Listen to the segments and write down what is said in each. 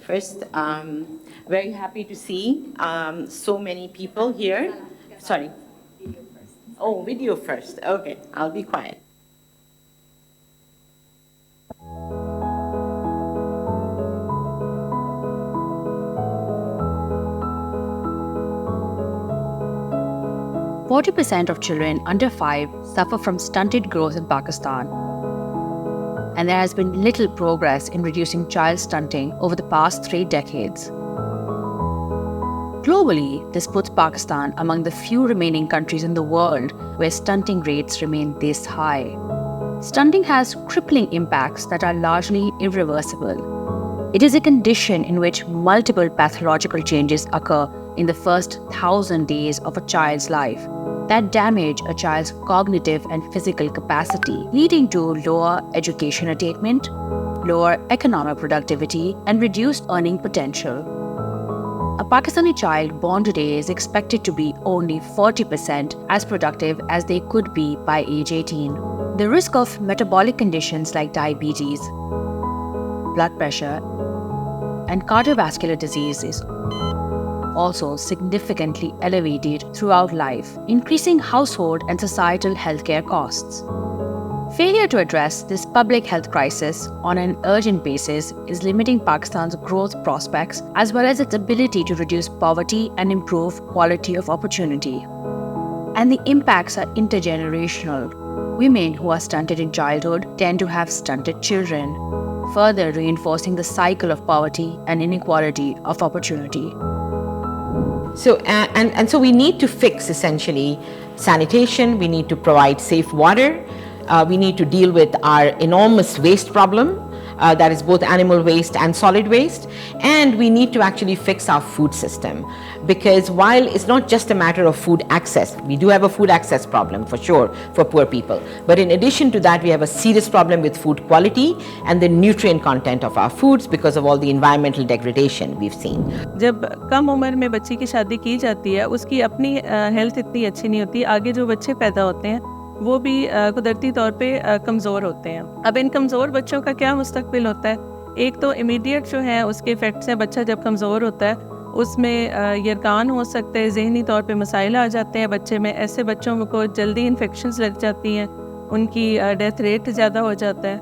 First, very happy to see so many people here. Sorry. Oh, video first. Okay, I'll be quiet. %40 of children under 5 suffer from stunted growth in Pakistan, and there has been little progress in reducing child stunting over the past 3 decades. Globally, this puts Pakistan among the few remaining countries in the world where stunting rates remain this high. Stunting has crippling impacts that are largely irreversible. It is a condition in which multiple pathological changes occur in the first 1,000 days of a child's life that damage a child's cognitive and physical capacity, leading to lower education attainment, lower economic productivity, and reduced earning potential. A Pakistani child born today is expected to be only 40% as productive as they could be by age 18. The risk of metabolic conditions like diabetes, blood pressure, and cardiovascular disease is also significantly elevated throughout life, increasing household and societal healthcare costs. Failure to address this public health crisis on an urgent basis is limiting Pakistan's growth prospects as well as its ability to reduce poverty and improve quality of opportunity. And the impacts are intergenerational. Women who are stunted in childhood tend to have stunted children, further reinforcing the cycle of poverty and inequality of opportunity. So, so we need to fix essentially sanitation, we need to provide safe water, we need to deal with our enormous waste problem, that is both animal waste and solid waste, and we need to actually fix our food system, because while it's not just a matter of food access, we do have a food access problem for sure for poor people, but in addition to that we have a serious problem with food quality and the nutrient content of our foods because of all the environmental degradation we've seen. जब कम उम्र में बच्ची की शादी की जाती है, उसकी अपनी हेल्थ इतनी अच्छी नहीं होती, आगे जो बच्चे पैदा होते हैं वो भी कुदरती तौर पे कमज़ोर होते हैं। अब इन कमज़ोर बच्चों का क्या मुस्तकबिल होता है? एक तो इमीडिएट जो है उसके इफ़ेक्ट्स हैं, बच्चा जब कमज़ोर होता है उसमें यरकान हो सकते हैं, ज़हनी तौर पे मसाइल आ जाते हैं बच्चे में, ऐसे बच्चों को जल्दी इन्फेक्शंस लग जाती हैं, उनकी डेथ रेट ज़्यादा हो जाता है।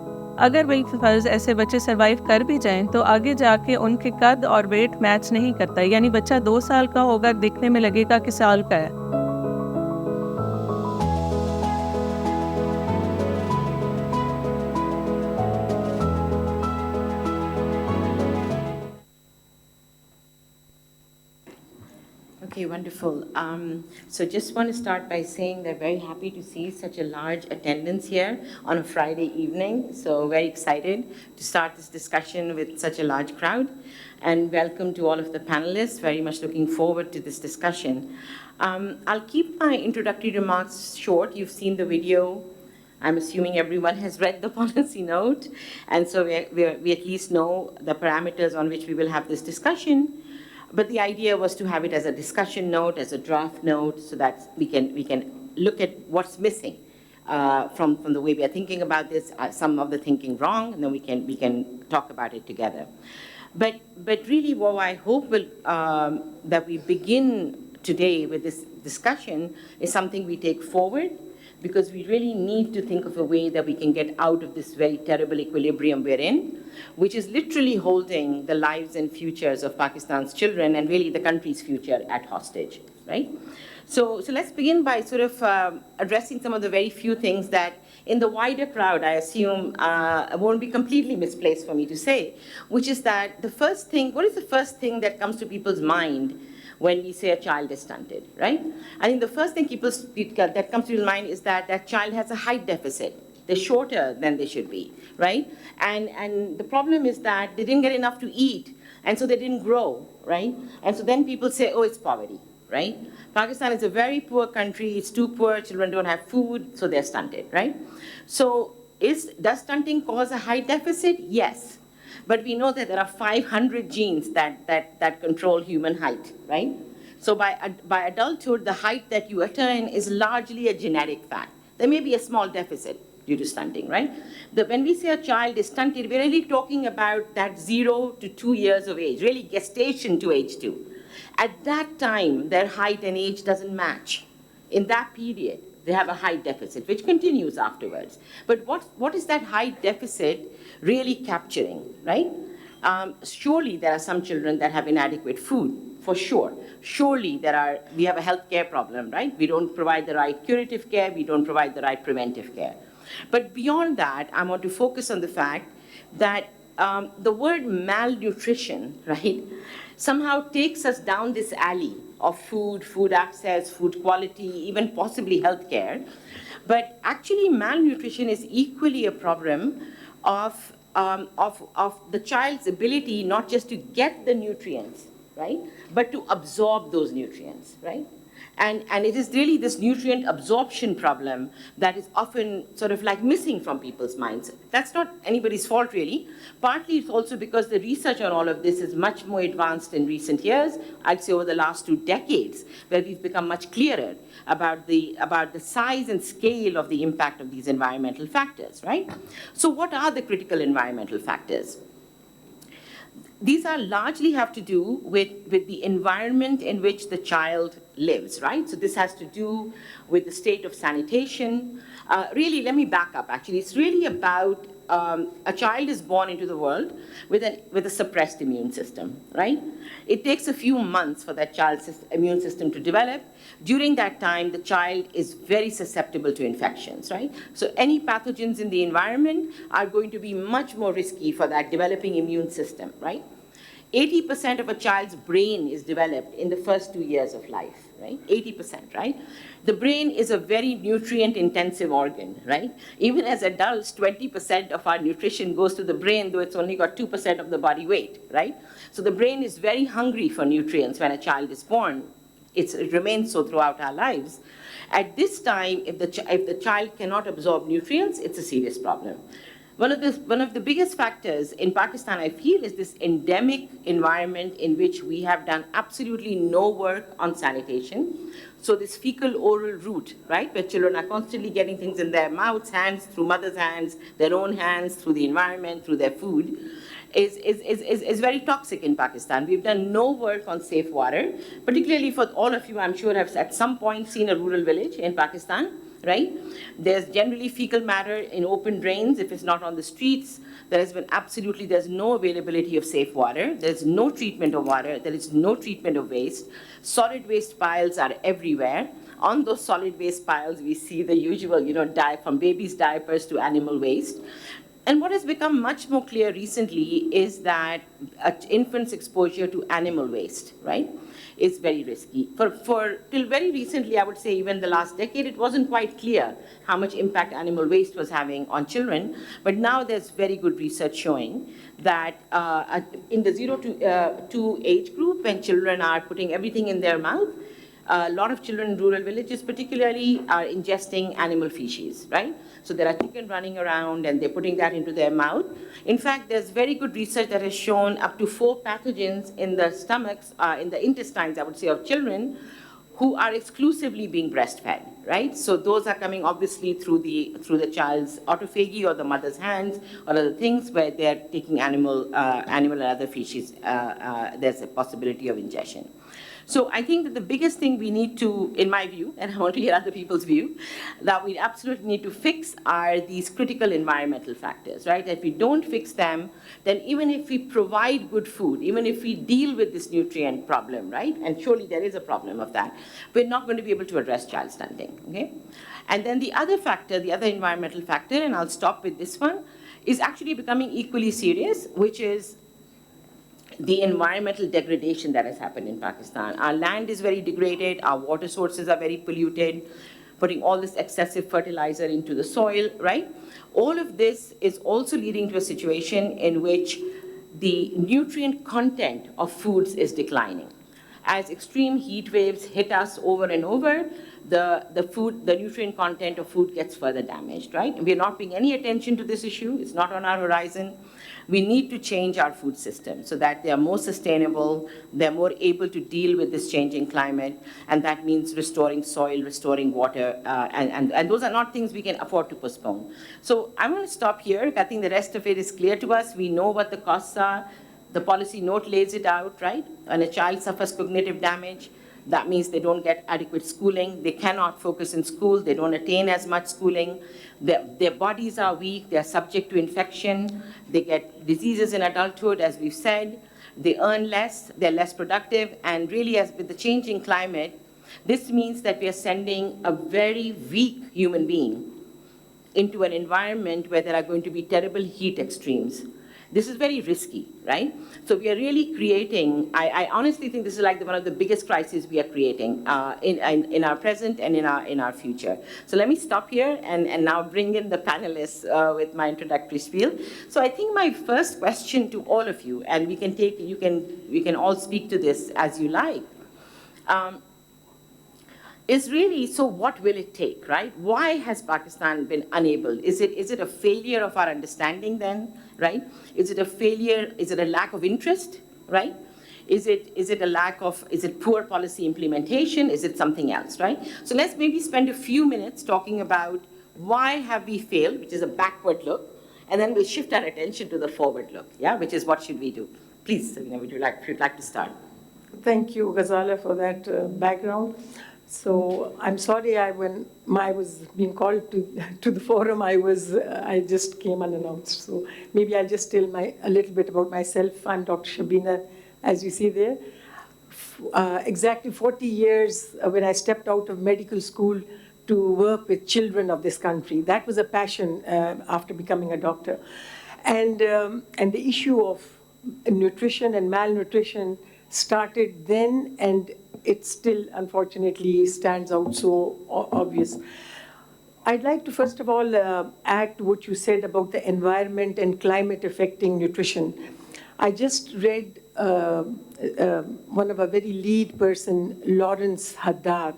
अगर बिलफर्ज ऐसे बच्चे सर्वाइव कर भी जाएं तो आगे जाके उनके कद और वेट मैच नहीं करता, यानी बच्चा 2 साल का होगा, दिखने में लगेगा कि साल का है। Okay, wonderful. So just want to start by saying they're very happy to see such a large attendance here on a Friday evening. So very excited to start this discussion with such a large crowd. And welcome to all of the panelists. Very much looking forward to this discussion. I'll keep my introductory remarks short. You've seen the video. I'm assuming everyone has read the policy note. And so we at least know the parameters on which we will have this discussion. But the idea was to have it as a discussion note, as a draft note, so that we can look at what's missing from the way we are thinking about this, some of the thinking wrong, and then we can talk about it together. But really, what I hope will that we begin today with this discussion is something we take forward, because we really need to think of a way that we can get out of this very terrible equilibrium we're in, which is literally holding the lives and futures of Pakistan's children and really the country's future at hostage, right? So let's begin by sort of addressing some of the very few things that in the wider crowd, I assume, won't be completely misplaced for me to say, which is that the first thing, what is the first thing that comes to people's mind when we say a child is stunted, right? I think the first thing that comes to people's mind is that that child has a height deficit. They're shorter than they should be, right? And the problem is that they didn't get enough to eat, and so they didn't grow, right? And so then people say, oh, it's poverty, right? Pakistan is a very poor country. It's too poor. Children don't have food, so they're stunted, right? So does stunting cause a height deficit? Yes. But we know that there are 500 genes that control human height, right? So by adulthood, the height that you attain is largely a genetic fact. There may be a small deficit, due to stunting, right? When we say a child is stunted, we're really talking about that 0 to 2 years of age, really gestation to age 2. At that time, their height and age doesn't match. In that period, they have a height deficit, which continues afterwards. But what is that height deficit really capturing, right? Surely there are some children that have inadequate food, for sure. Surely we have a healthcare problem, right? We don't provide the right curative care, we don't provide the right preventive care. But beyond that, I want to focus on the fact that the word malnutrition, right, somehow takes us down this alley of food access, food quality, even possibly healthcare. But actually malnutrition is equally a problem of the child's ability not just to get the nutrients, right, but to absorb those nutrients, right? And it is really this nutrient absorption problem that is often sort of like missing from people's minds. That's not anybody's fault, really. Partly it's also because the research on all of this is much more advanced in recent years, I'd say over the last 2 decades, where we've become much clearer about the size and scale of the impact of these environmental factors, right? So what are the critical environmental factors? These are largely have to do with the environment in which the child lives, right? So this has to do with the state of sanitation. Really, let me back up, actually. It's really about a child is born into the world with a suppressed immune system, right? It takes a few months for that child's immune system to develop. During that time, the child is very susceptible to infections, right? So any pathogens in the environment are going to be much more risky for that developing immune system, right? 80% of a child's brain is developed in the first 2 years of life, right? 80%, right? The brain is a very nutrient-intensive organ, right? Even as adults, 20% of our nutrition goes to the brain, though it's only got 2% of the body weight, right? So the brain is very hungry for nutrients when a child is born. It remains so throughout our lives. At this time, if the child cannot absorb nutrients, it's a serious problem. One of the biggest factors in Pakistan, I feel, is this endemic environment in which we have done absolutely no work on sanitation. So this fecal-oral route, right, where children are constantly getting things in their mouths, hands, through mother's hands, their own hands, through the environment, through their food, is very toxic in Pakistan. We've done no work on safe water, particularly for all of you, I'm sure, have at some point seen a rural village in Pakistan, right? There's generally fecal matter in open drains if it's not on the streets. There's no availability of safe water. There's no treatment of water. There is no treatment of waste. Solid waste piles are everywhere. On those solid waste piles, we see the usual, from babies' diapers to animal waste. And what has become much more clear recently is that infants' exposure to animal waste, right, is very risky. Till very recently, I would say even the last decade, it wasn't quite clear how much impact animal waste was having on children. But now there's very good research showing that in the 0 to 2 age group, when children are putting everything in their mouth, a lot of children in rural villages particularly are ingesting animal feces, right? So there are chicken running around and they're putting that into their mouth. In fact, there's very good research that has shown up to 4 pathogens in the stomachs, in the intestines, I would say, of children who are exclusively being breastfed, right? So those are coming obviously through the child's autophagy or the mother's hands or other things where they're taking animal and other feces. There's a possibility of ingestion. So I think that the biggest thing we need to, in my view, and I want to hear other people's view, that we absolutely need to fix are these critical environmental factors, right? If we don't fix them, then even if we provide good food, even if we deal with this nutrient problem, right? And surely there is a problem of that, we're not going to be able to address child stunting, okay? And then the other factor, the other environmental factor, and I'll stop with this one, is actually becoming equally serious, which is the environmental degradation that has happened in Pakistan. Our land is very degraded, our water sources are very polluted, putting all this excessive fertilizer into the soil, right? All of this is also leading to a situation in which the nutrient content of foods is declining. as extreme heat waves hit us over and over, the nutrient content of food gets further damaged, right? And we're not paying any attention to this issue. It's not on our horizon. We need to change our food system so that they are more sustainable, they're more able to deal with this changing climate, and that means restoring soil, restoring water, and those are not things we can afford to postpone. So I'm going to stop here. I think the rest of it is clear to us. We know what the costs are. The policy note lays it out, right? When a child suffers cognitive damage, that means they don't get adequate schooling. They cannot focus in school. They don't attain as much schooling. Their bodies are weak. They're subject to infection. They get diseases in adulthood, as we've said. They earn less. They're less productive. And really, as with the changing climate, this means that we are sending a very weak human being into an environment where there are going to be terrible heat extremes. This is very risky, right? So we are really creating, I honestly think this is like one of the biggest crises we are creating in our present and in our future. So let me stop here and now bring in the panelists with my introductory spiel. So I think my first question to all of you, and we can all speak to this as you like, is really, so what will it take, right? Why has Pakistan been unable? Is it a failure of our understanding then, right? Is it a failure, is it a lack of interest, right? Is it a lack of, is it poor policy implementation? Is it something else, right? So let's maybe spend a few minutes talking about why have we failed, which is a backward look, and then we'll shift our attention to the forward look, yeah, which is what should we do? Please, Sabina, if you'd like to start. Thank you, Ghazala, for that background. So I'm sorry, when I was being called to the forum, I just came unannounced. So maybe I'll just tell a little bit about myself. I'm Dr. Shabina, as you see there. Exactly 40 years when I stepped out of medical school to work with children of this country. That was a passion after becoming a doctor. And the issue of nutrition and malnutrition started then, and it still, unfortunately, stands out so obvious. I'd like to, first of all, add to what you said about the environment and climate affecting nutrition. I just read one of a very lead person, Lawrence Haddad,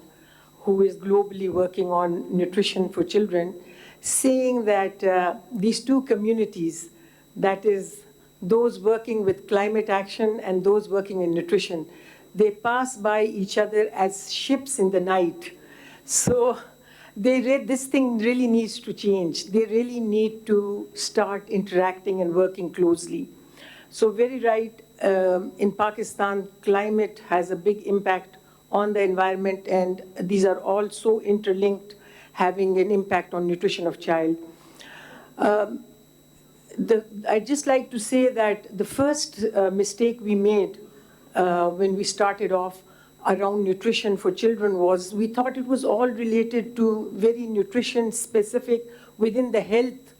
who is globally working on nutrition for children, saying that these two communities, that is, those working with climate action and those working in nutrition, they pass by each other as ships in the night. So this thing really needs to change. They really need to start interacting and working closely. So very right, in Pakistan, climate has a big impact on the environment, and these are all so interlinked, having an impact on nutrition of child. I'd just like to say that the first mistake we made when we started off around nutrition for children was we thought it was all related to very nutrition specific within the health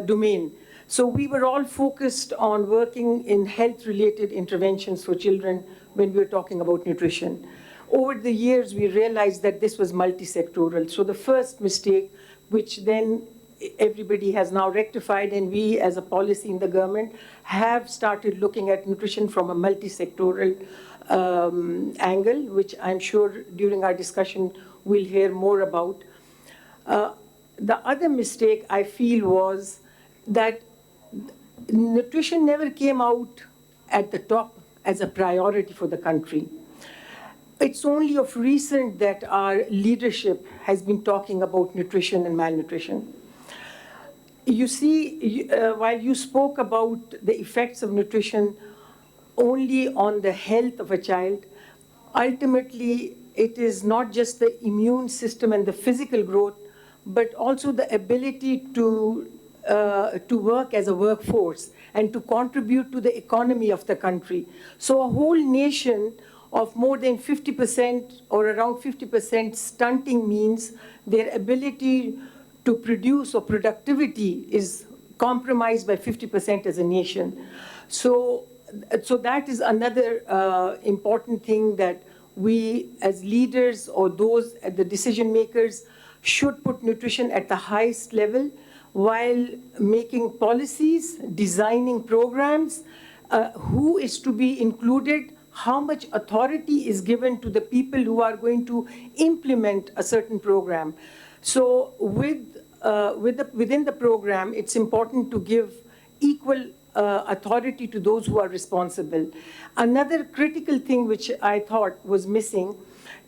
domain. So we were all focused on working in health-related interventions for children when we were talking about nutrition. Over the years, we realized that this was multisectoral. So the first mistake, which then everybody has now rectified, and we as a policy in the government have started looking at nutrition from a multisectoral angle, which I'm sure during our discussion we'll hear more about. The other mistake I feel was that nutrition never came out at the top as a priority for the country. It's only of recent that our leadership has been talking about nutrition and malnutrition. You see, while you spoke about the effects of nutrition only on the health of a child, ultimately it is not just the immune system and the physical growth, but also the ability to work as a workforce and to contribute to the economy of the country. So a whole nation of more than 50% or around 50% stunting means their ability to produce, or productivity is compromised by 50% as a nation. So that is another important thing that we as leaders or those at the decision makers should put nutrition at the highest level while making policies, designing programs, who is to be included, how much authority is given to the people who are going to implement a certain program. So within the program, it's important to give equal authority to those who are responsible. Another critical thing which I thought was missing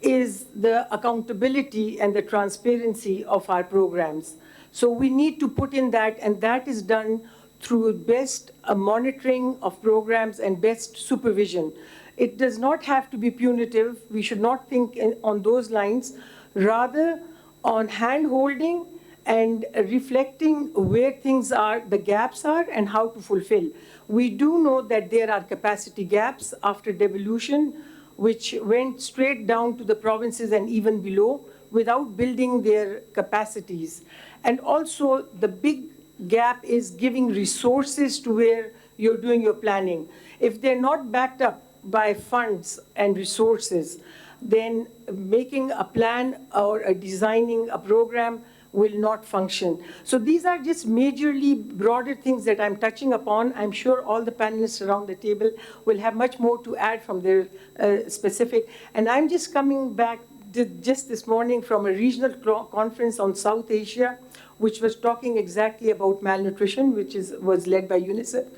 is the accountability and the transparency of our programs. So we need to put in that, and that is done through best monitoring of programs and best supervision. It does not have to be punitive. We should not think on those lines, rather on hand-holding and reflecting where things are, the gaps are, and how to fulfill. We do know that there are capacity gaps after devolution, which went straight down to the provinces and even below without building their capacities. And also the big gap is giving resources to where you're doing your planning. If they're not backed up by funds and resources, then making a plan or designing a program will not function. So these are just majorly broader things that I'm touching upon. I'm sure all the panelists around the table will have much more to add from their specific. And I'm just coming back just this morning from a regional conference on South Asia, which was talking exactly about malnutrition, which was led by UNICEF.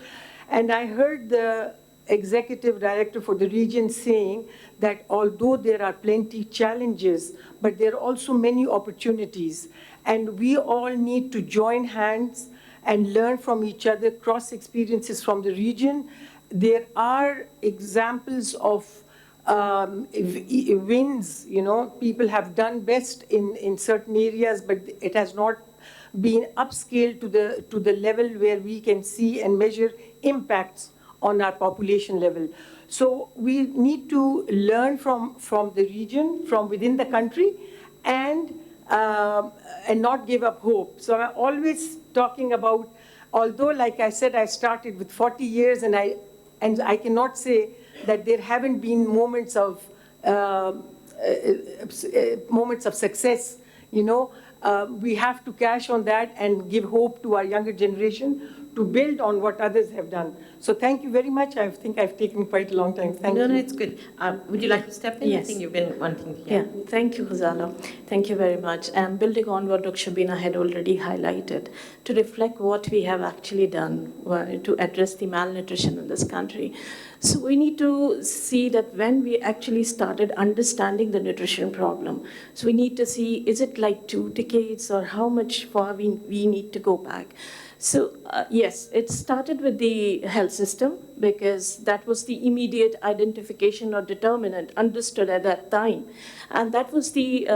And I heard the executive director for the region saying that although there are plenty challenges, but there are also many opportunities. And we all need to join hands and learn from each other, cross experiences from the region. There are examples of wins, people have done best in certain areas, but it has not been upscaled to the level where we can see and measure impacts on our population level. So we need to learn from the region, from within the country, and not give up hope. So I'm always talking about, although, like I said, I started with 40 years, and I cannot say that there haven't been moments of success. We have to cash on that and give hope to our younger generation to build on what others have done. So thank you very much. I think I've taken quite a long time. Thank you. No, it's good. Would you like to step in? Yes. I think you've been wanting to. Yeah, thank you, Ghazala. Thank you very much. And building on what Dr. Shabina had already highlighted, to reflect what we have actually done to address the malnutrition in this country. So we need to see that when we actually started understanding the nutrition problem, so we need to see, is it like 2 decades or how much far we need to go back? So yes, it started with the health system because that was the immediate identification or determinant understood at that time. And that was the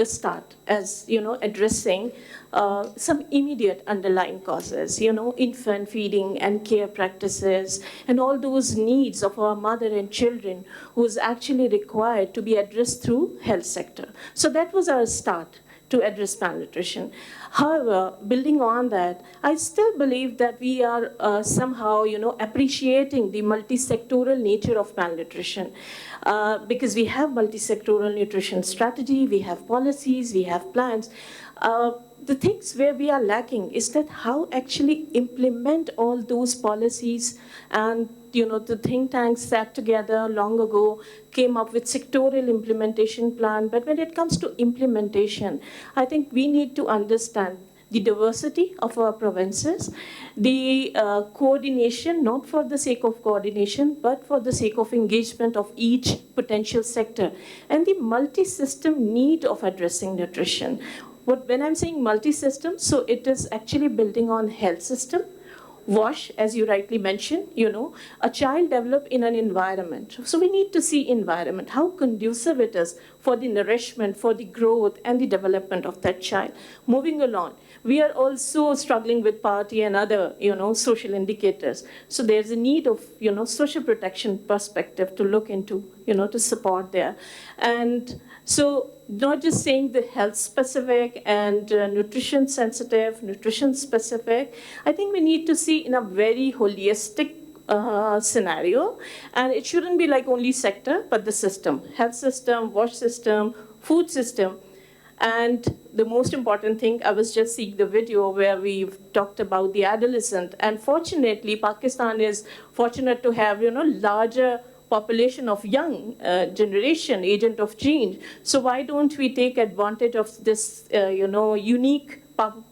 start as, addressing some immediate underlying causes, infant feeding and care practices and all those needs of our mother and children who is actually required to be addressed through health sector. So that was our start to address malnutrition. However, building on that, I still believe that we are somehow, appreciating the multisectoral nature of malnutrition because we have multisectoral nutrition strategy, we have policies, we have plans. The things where we are lacking is that how actually implement all those policies. And the think tanks sat together long ago, came up with sectoral implementation plan. But when it comes to implementation, I think we need to understand the diversity of our provinces, the coordination, not for the sake of coordination, but for the sake of engagement of each potential sector, and the multi-system need of addressing nutrition. When I'm saying multi-system, so it is actually building on health system, WASH, as you rightly mentioned, a child developed in an environment. So we need to see environment, how conducive it is for the nourishment, for the growth and the development of that child. Moving along, we are also struggling with poverty and other, social indicators. So there's a need of, social protection perspective to look into, to support there. And so not just saying the health specific and nutrition sensitive, nutrition specific, I think we need to see in a very holistic scenario. And it shouldn't be like only sector, but the system, health system, wash system, food system. And the most important thing, I was just seeing the video where we've talked about the adolescent. And fortunately, Pakistan is fortunate to have, larger population of young generation, agent of change. So why don't we take advantage of this, unique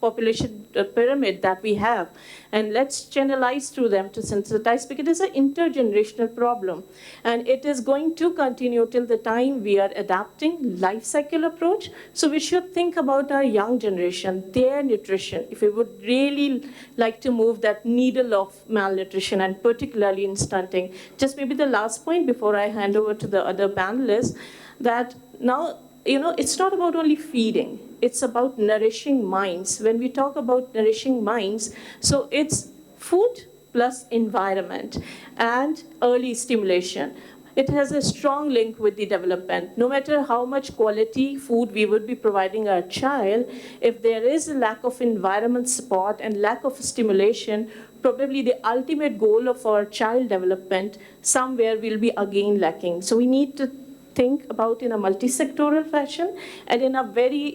population pyramid that we have, and let's channelize through them to sensitize, because it is an intergenerational problem, and it is going to continue till the time we are adapting life cycle approach. So we should think about our young generation, their nutrition, if we would really like to move that needle of malnutrition, and particularly in stunting. Just maybe the last point before I hand over to the other panelists, that now, it's not about only feeding, it's about nourishing minds. When we talk about nourishing minds, so it's food plus environment and early stimulation. It has a strong link with the development. No matter how much quality food we would be providing our child, if there is a lack of environment support and lack of stimulation, probably the ultimate goal of our child development somewhere will be again lacking. So we need to think about in a multisectoral fashion, and in a very,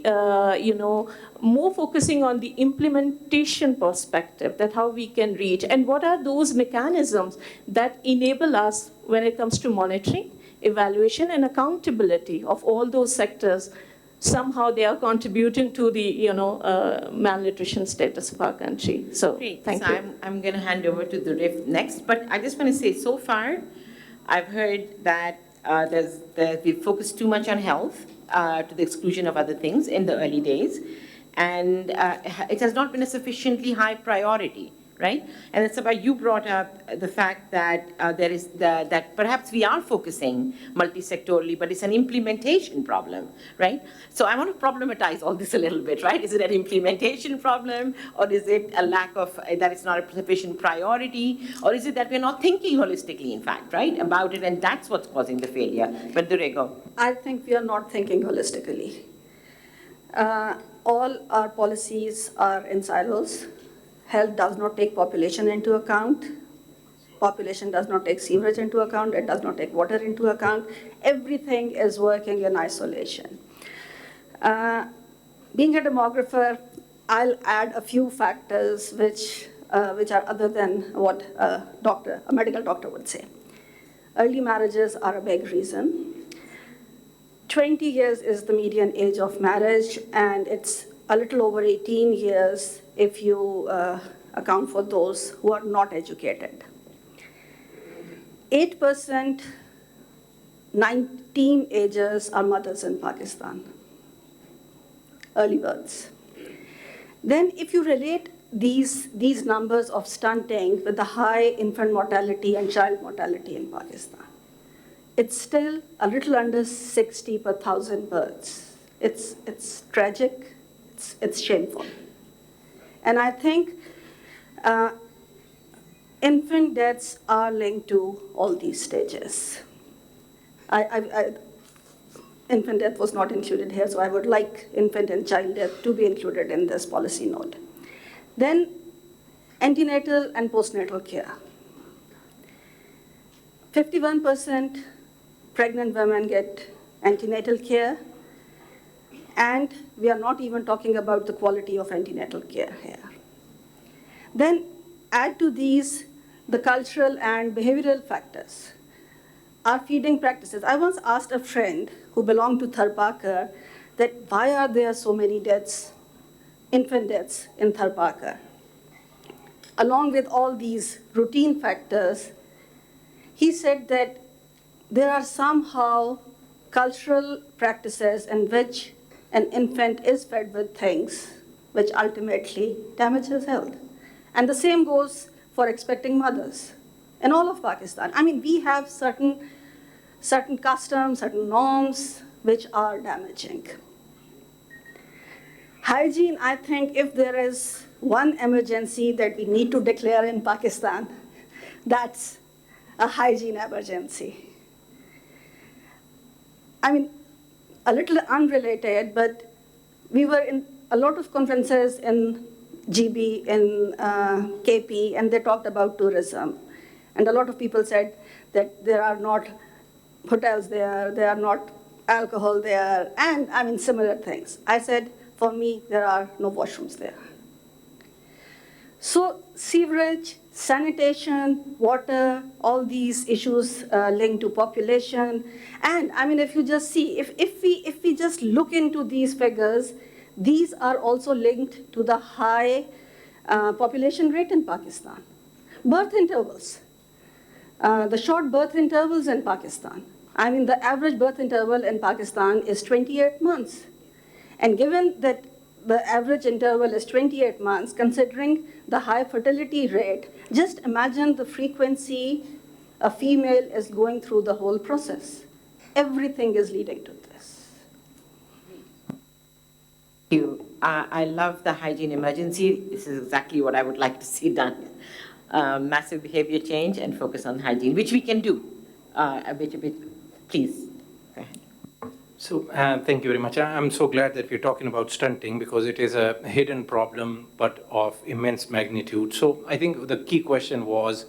more focusing on the implementation perspective, that how we can reach, and what are those mechanisms that enable us when it comes to monitoring, evaluation, and accountability of all those sectors. Somehow they are contributing to the, malnutrition status of our country. So, Great. thank so you. I'm going to hand over to the RIF next, but I just want to say, so far, I've heard that we've focused too much on health to the exclusion of other things in the early days, and it has not been a sufficiently high priority, right? And it's about, you brought up the fact that that perhaps we are focusing multisectorally, but it's an implementation problem, right? So I want to problematize all this a little bit, right? Is it an implementation problem, or is it a lack of, that it's not a sufficient priority, or is it that we're not thinking holistically, in fact, right, about it, and that's what's causing the failure? But Durego. I think we are not thinking holistically. All our policies are in silos. Health does not take population into account. Population does not take sewerage into account. It does not take water into account. Everything is working in isolation. Being a demographer, I'll add a few factors which are other than what a medical doctor would say. Early marriages are a big reason. 20 years is the median age of marriage, and it's a little over 18 years if you account for those who are not educated. 8%, 19 ages are mothers in Pakistan, early births. Then if you relate these numbers of stunting with the high infant mortality and child mortality in Pakistan, it's still a little under 60 per 1,000 births. It's tragic, it's shameful. And I think infant deaths are linked to all these stages. Infant death was not included here, so I would like infant and child death to be included in this policy note. Then antenatal and postnatal care. 51% pregnant women get antenatal care, and we are not even talking about the quality of antenatal care here. Then add to these the cultural and behavioral factors. Our feeding practices. I once asked a friend who belonged to Tharparkar that why are there so many deaths, infant deaths in Tharparkar? Along with all these routine factors, he said that there are somehow cultural practices in which an infant is fed with things which ultimately damage his health. And the same goes for expecting mothers in all of Pakistan. I mean, we have certain customs, certain norms which are damaging. Hygiene, I think if there is one emergency that we need to declare in Pakistan, that's a hygiene emergency. I mean, a little unrelated, but we were in a lot of conferences in GB, in KP, and they talked about tourism. And a lot of people said that there are not hotels there are not alcohol there, and I mean similar things. I said, for me, there are no washrooms there. So sewerage sanitation, water, all these issues linked to population. And I mean, if you just see, if we just look into these figures, these are also linked to the high population rate in Pakistan. Birth intervals, the short birth intervals in Pakistan. I mean, the average birth interval in Pakistan is 28 months. And given that the average interval is 28 months, considering the high fertility rate, just imagine the frequency a female is going through the whole process. Everything is leading to this. Thank you. I love the hygiene emergency. This is exactly what I would like to see done. Massive behavior change and focus on hygiene, which we can do. A bit. Please, go ahead. So thank you very much. I'm so glad that we're talking about stunting because it is a hidden problem but of immense magnitude. So I think the key question was,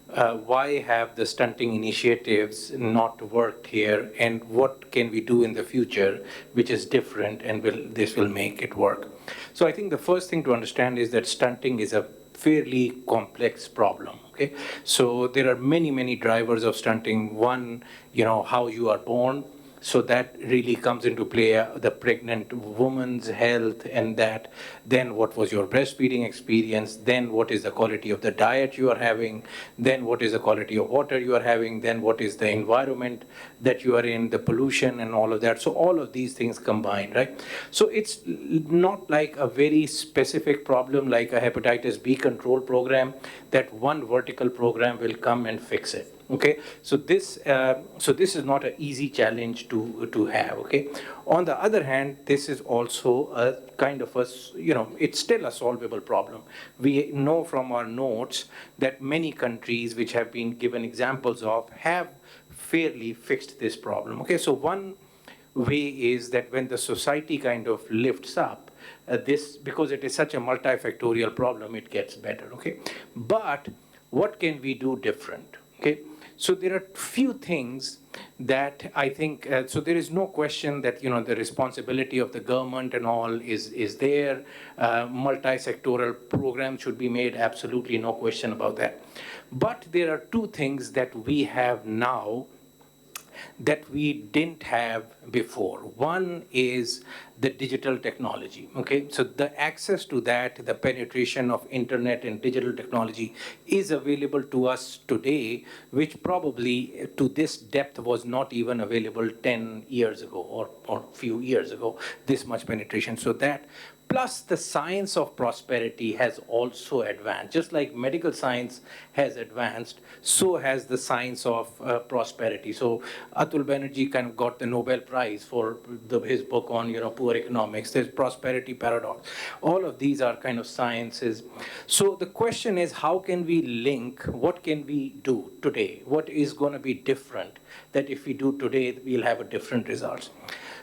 why have the stunting initiatives not worked here, and what can we do in the future which is different and this will make it work? So I think the first thing to understand is that stunting is a fairly complex problem. Okay, so there are many drivers of stunting. One, how you are born. So that really comes into play, the pregnant woman's health, and that, then what was your breastfeeding experience, then what is the quality of the diet you are having, then what is the quality of water you are having, then what is the environment that you are in, the pollution and all of that. So all of these things combined, right? So it's not like a very specific problem like a hepatitis B control program that one vertical program will come and fix it. Okay, so this is not an easy challenge to have. Okay, on the other hand, this is also a kind of it's still a solvable problem. We know from our notes that many countries which have been given examples of have fairly fixed this problem. Okay, so one way is that when the society kind of lifts up this, because it is such a multifactorial problem, it gets better. Okay, but what can we do different? Okay. So there are few things that I think, so there is no question that, the responsibility of the government and all is there. Multisectoral programs should be made, absolutely no question about that. But there are two things that we have now that we didn't have before. One is the digital technology, okay? So the access to that, the penetration of internet and digital technology is available to us today, which probably to this depth was not even available 10 years ago or few years ago, this much penetration. So that, plus the science of prosperity has also advanced. Just like medical science has advanced, so has the science of prosperity. So Atul Banerjee kind of got the Nobel Prize for his book on poor economics. There's prosperity paradox. All of these are kind of sciences. So the question is, how can we link, what can we do today? What is going to be different that if we do today, we'll have a different results?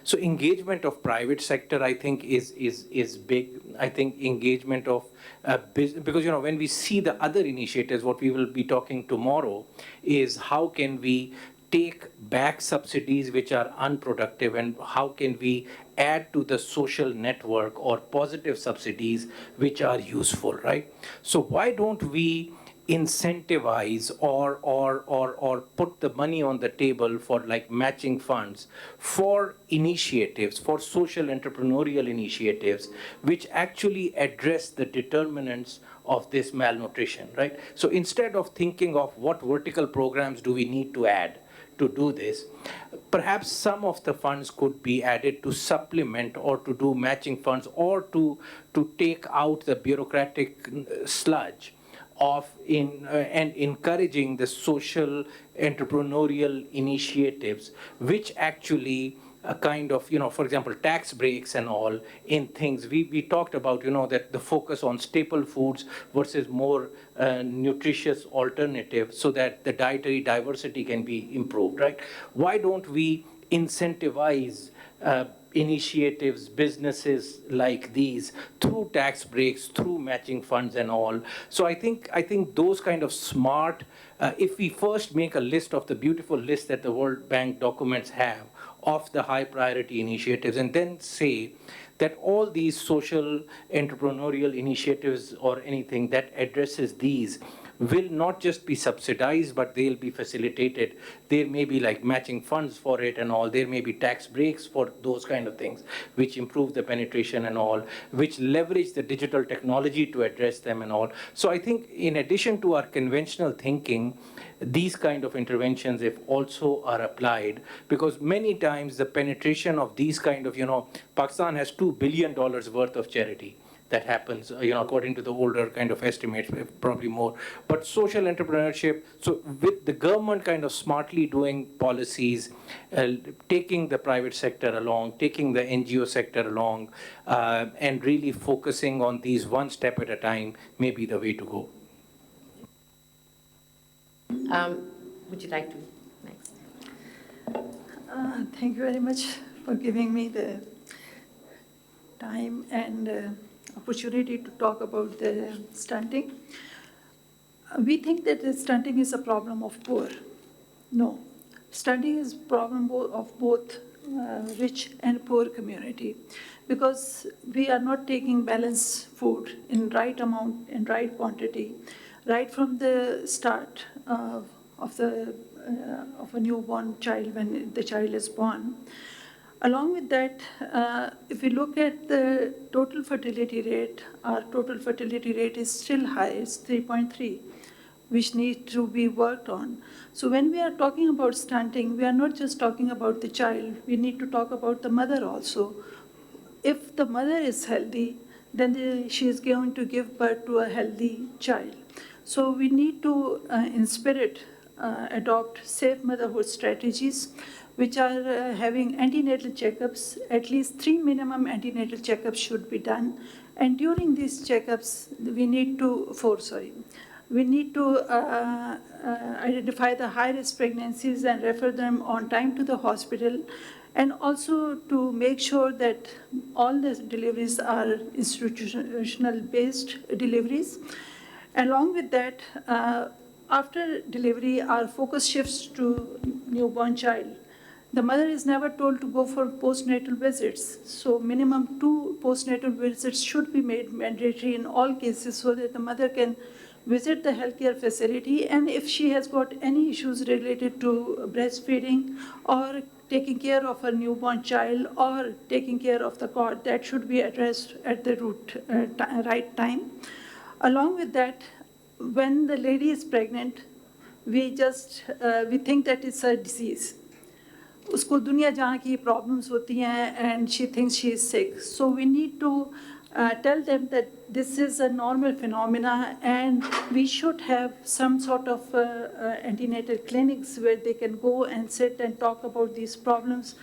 So engagement of private sector, I think, is big. I think engagement of business, because when we see the other initiatives, what we will be talking tomorrow is how can we take back subsidies which are unproductive, and how can we add to the social network or positive subsidies which are useful, right? So why don't we incentivize or put the money on the table for like matching funds for initiatives, for social entrepreneurial initiatives, which actually address the determinants of this malnutrition, right? So instead of thinking of what vertical programs do we need to add to do this, perhaps some of the funds could be added to supplement or to do matching funds or to take out the bureaucratic sludge of and encouraging the social entrepreneurial initiatives, which actually kind of, for example, tax breaks and all in things. We talked about, that the focus on staple foods versus more nutritious alternatives so that the dietary diversity can be improved, right? Why don't we incentivize initiatives, businesses like these through tax breaks, through matching funds and all? So I think those kind of smart, if we first make a list of the beautiful list that the World Bank documents have of the high priority initiatives, and then say that all these social entrepreneurial initiatives or anything that addresses these will not just be subsidized, but they'll be facilitated. There may be like matching funds for it and all. There may be tax breaks for those kind of things, which improve the penetration and all, which leverage the digital technology to address them and all. So I think in addition to our conventional thinking, these kind of interventions, if also are applied, because many times the penetration of these kind of, Pakistan has $2 billion worth of charity that happens, according to the older kind of estimates, probably more. But social entrepreneurship, so with the government kind of smartly doing policies, taking the private sector along, taking the NGO sector along, and really focusing on these one step at a time may be the way to go. Would you like to next? Thank you very much for giving me the time and opportunity to talk about the stunting. We think that the stunting is a problem of poor. No, stunting is a problem of both rich and poor community, because we are not taking balanced food in right amount and right quantity, right from the start of a newborn child when the child is born. Along with that, if we look at the total fertility rate, our total fertility rate is still high, it's 3.3, which needs to be worked on. So when we are talking about stunting, we are not just talking about the child, we need to talk about the mother also. If the mother is healthy, then she is going to give birth to a healthy child. So we need to, in spirit, adopt safe motherhood strategies, which are having antenatal checkups. At least 3 minimum antenatal checkups should be done. And during these checkups, we need to identify the high-risk pregnancies and refer them on time to the hospital, and also to make sure that all the deliveries are institutional-based deliveries. Along with that, after delivery, our focus shifts to newborn child. The mother is never told to go for postnatal visits. So minimum 2 postnatal visits should be made mandatory in all cases, so that the mother can visit the healthcare facility. And if she has got any issues related to breastfeeding or taking care of her newborn child or taking care of the cord, that should be addressed at the right time. Along with that, when the lady is pregnant, we think that it's a disease. उसको दुनिया जहाँ की problems होती हैं, and she thinks she is sick. So we need to tell them that this is a normal phenomena, and we should have some sort of antenatal clinics where they can go and sit and talk about these problems.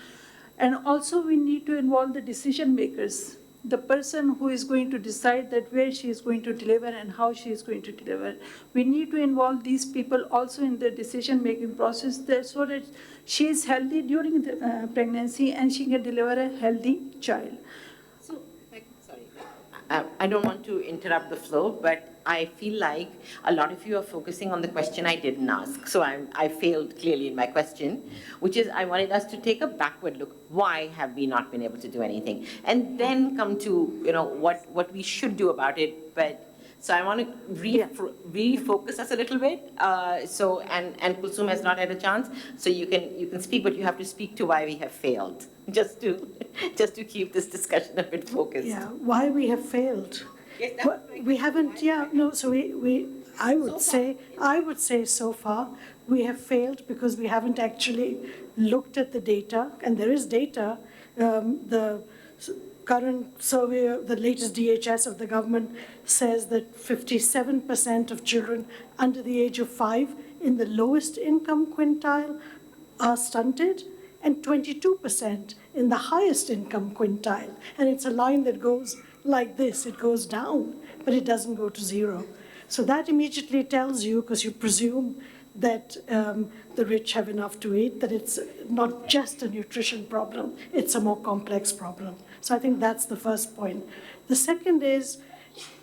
And also we need to involve the decision makers, the person who is going to decide that where she is going to deliver and how she is going to deliver. We need to involve these people also in the decision-making process there, so that she is healthy during the pregnancy and she can deliver a healthy child. So, sorry, I don't want to interrupt the flow, but I feel like a lot of you are focusing on the question I didn't ask. So I failed clearly in my question, which is I wanted us to take a backward look. Why have we not been able to do anything? And then come to, what we should do about it. But so I want to refocus us a little bit. And Kulsum has not had a chance. So you can speak, but you have to speak to why we have failed, just to keep this discussion a bit focused. Yeah, why we have failed. Yes, Well, we haven't, so I would say so far we have failed because we haven't actually looked at the data, and there is data. The current survey, the latest DHS of the government says that 57% of children under the age of 5 in the lowest income quintile are stunted, and 22% in the highest income quintile. And it's a line that goes like this, it goes down, but it doesn't go to 0. So that immediately tells you, because you presume that the rich have enough to eat, that it's not just a nutrition problem, it's a more complex problem. So I think that's the first point. The second is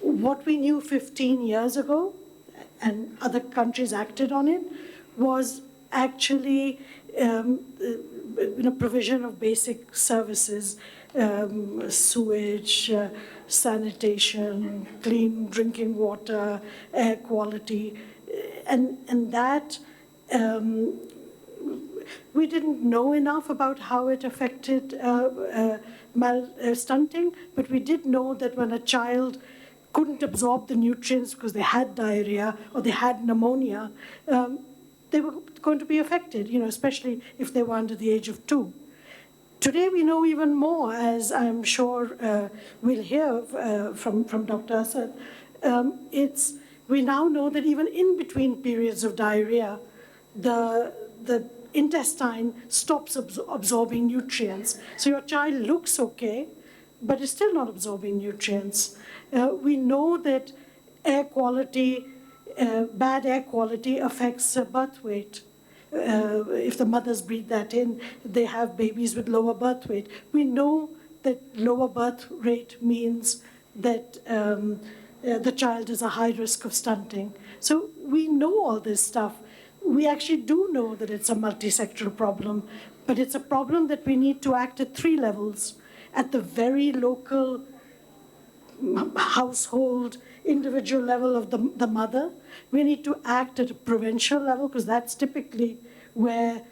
what we knew 15 years ago, and other countries acted on it, was actually provision of basic services, sewage, sanitation, clean drinking water, air quality, and that we didn't know enough about how it affected stunting, but we did know that when a child couldn't absorb the nutrients because they had diarrhea or they had pneumonia, they were going to be affected, especially if they were under the age of 2. Today we know even more, as I'm sure we'll hear from Dr. Asad. We now know that even in between periods of diarrhea, the intestine stops absorbing nutrients. So your child looks okay, but is still not absorbing nutrients. We know that air quality, bad air quality affects birth weight. If the mothers breathe that in, they have babies with lower birth weight. We know that lower birth rate means that the child is a high risk of stunting. So we know all this stuff. We actually do know that it's a multisectoral problem, but it's a problem that we need to act at 3 levels. At the very local household, individual level of the mother. We need to act at a provincial level, because that's typically where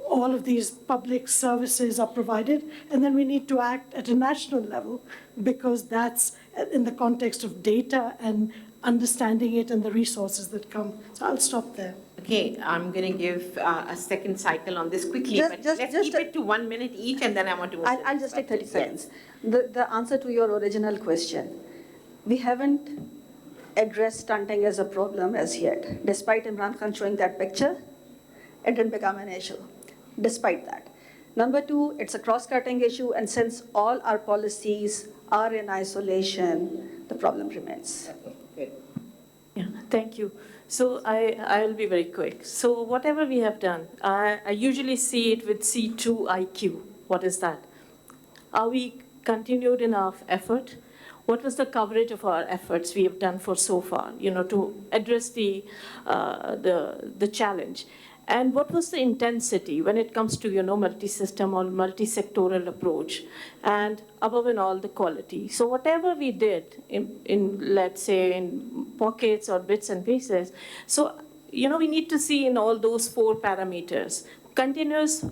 all of these public services are provided. And then we need to act at a national level, because that's in the context of data and understanding it and the resources that come. So I'll stop there. Okay, I'm going to give a second cycle on this quickly, but let's keep it to 1 minute each, and then I want to move I'll just take 30 seconds. The answer to your original question, we haven't addressed stunting as a problem as yet. Despite Imran Khan showing that picture, it didn't become an issue, despite that. Number 2, it's a cross-cutting issue, and since all our policies are in isolation, the problem remains. Okay, good. Yeah, thank you. So I'll be very quick. So whatever we have done, I usually see it with C2 IQ. What is that? Are we continued enough effort? What was the coverage of our efforts we have done for so far, to address the challenge? And what was the intensity when it comes to, multi-system or multi-sectoral approach? And above and all, the quality. So whatever we did in let's say, in pockets or bits and pieces, so, we need to see in all those 4 parameters. Continuous,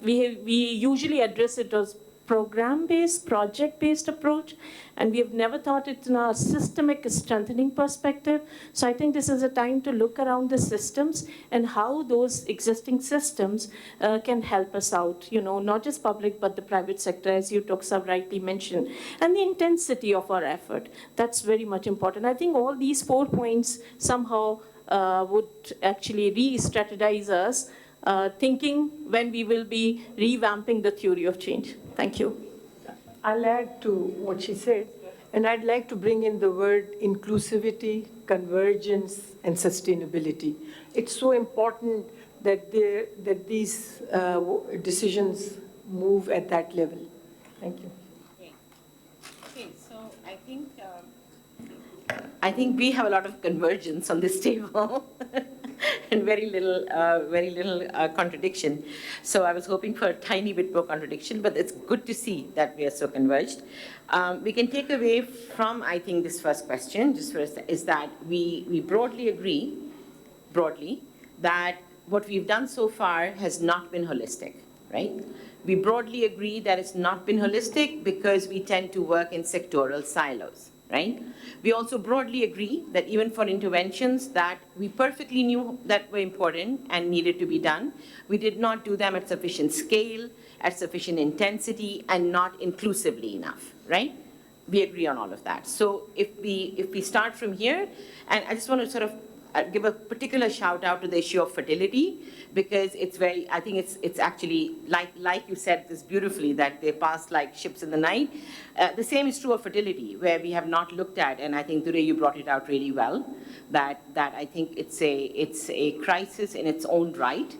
we usually address it as program-based, project-based approach, and we have never thought it in a systemic strengthening perspective. So I think this is a time to look around the systems and how those existing systems can help us out, not just public, but the private sector, as you Toksab rightly mentioned, and the intensity of our effort. That's very much important. I think all these 4 points somehow would actually re-strategize us, thinking when we will be revamping the theory of change. Thank you. I'll add to what she said, and I'd like to bring in the word inclusivity, convergence, and sustainability. It's so important that these decisions move at that level. Thank you. Okay, so I think we have a lot of convergence on this table. And very little contradiction. So I was hoping for a tiny bit more contradiction, but it's good to see that we are so converged. We can take away from, I think, this first question, just first, is that we broadly agree, that what we've done so far has not been holistic, right? We broadly agree that it's not been holistic because we tend to work in sectoral silos, right? We also broadly agree that even for interventions that we perfectly knew that were important and needed to be done, we did not do them at sufficient scale, at sufficient intensity, and not inclusively enough, right? We agree on all of that. So if we start from here, and I just want to sort of give a particular shout out to the issue of fertility, because it's very, I think it's actually, like you said this beautifully, that they pass like ships in the night. The same is true of fertility, where we have not looked at, and I think today you brought it out really well, that I think it's a crisis in its own right,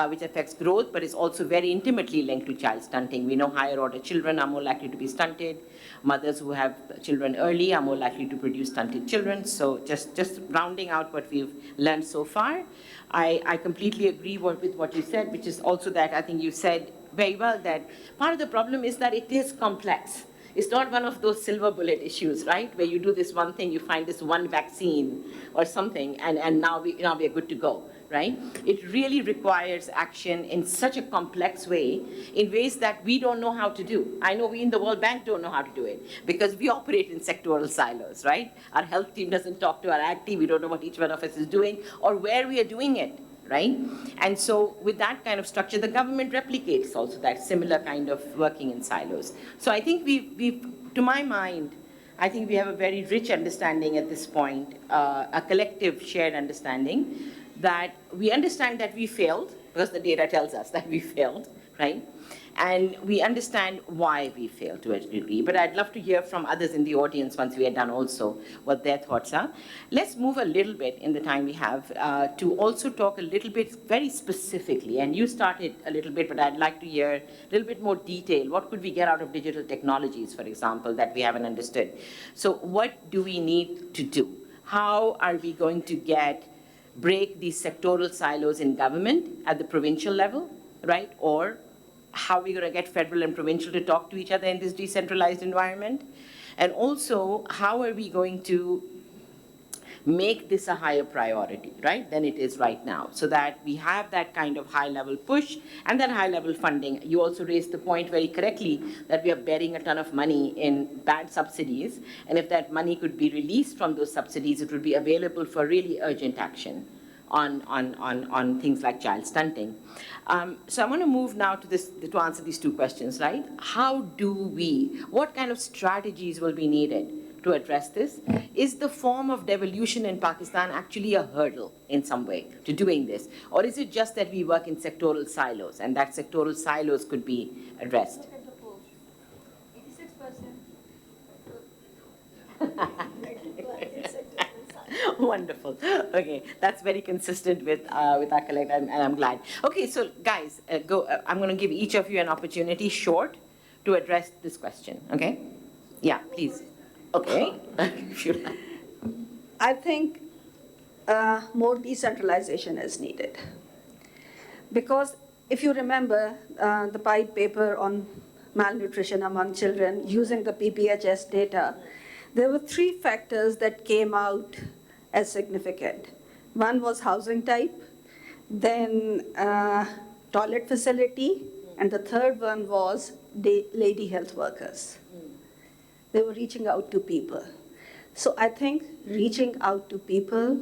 which affects growth, but is also very intimately linked to child stunting. We know higher order children are more likely to be stunted. Mothers who have children early are more likely to produce stunted children. So just rounding out what we've learned so far, I completely agree with what you said, which is also that I think you said very well that part of the problem is that it is complex. It's not one of those silver bullet issues, right? Where you do this one thing, you find this one vaccine or something, and now we are good to go, right? It really requires action in such a complex way, in ways that we don't know how to do. I know we in the World Bank don't know how to do it, because we operate in sectoral silos, right? Our health team doesn't talk to our ag team, we don't know what each one of us is doing, or where we are doing it, right? And so with that kind of structure, the government replicates also that similar kind of working in silos. So I think we've, to my mind, I think we have a very rich understanding at this point, a collective shared understanding that we understand that we failed, because the data tells us that we failed, right? And we understand why we failed to a degree. But I'd love to hear from others in the audience once we are done also what their thoughts are. Let's move a little bit in the time we have to also talk a little bit very specifically. And you started a little bit, but I'd like to hear a little bit more detail. What could we get out of digital technologies, for example, that we haven't understood? So what do we need to do? How are we going to break these sectoral silos in government at the provincial level, right? Or how are we going to get federal and provincial to talk to each other in this decentralized environment? And also, how are we going to make this a higher priority, right, than it is right now, so that we have that kind of high-level push and that high-level funding. You also raised the point very correctly that we are burying a ton of money in bad subsidies, and if that money could be released from those subsidies, it would be available for really urgent action on things like child stunting. So I want to move now to answer these two questions, right? What kind of strategies will be needed to address this? Is the form of devolution in Pakistan actually a hurdle in some way to doing this? Or is it just that we work in sectoral silos and that sectoral silos could be addressed? Look at the poll. 86%. Wonderful. Okay, that's very consistent with our collect, and I'm glad. Okay, so guys, I'm going to give each of you an opportunity, short, to address this question. Okay? Yeah, please. Okay. I think more decentralization is needed. Because if you remember the PIDE paper on malnutrition among children using the PPHS data, there were 3 factors that came out as significant. One was housing type, then toilet facility, and the third one was lady health workers. They were reaching out to people. So I think reaching out to people,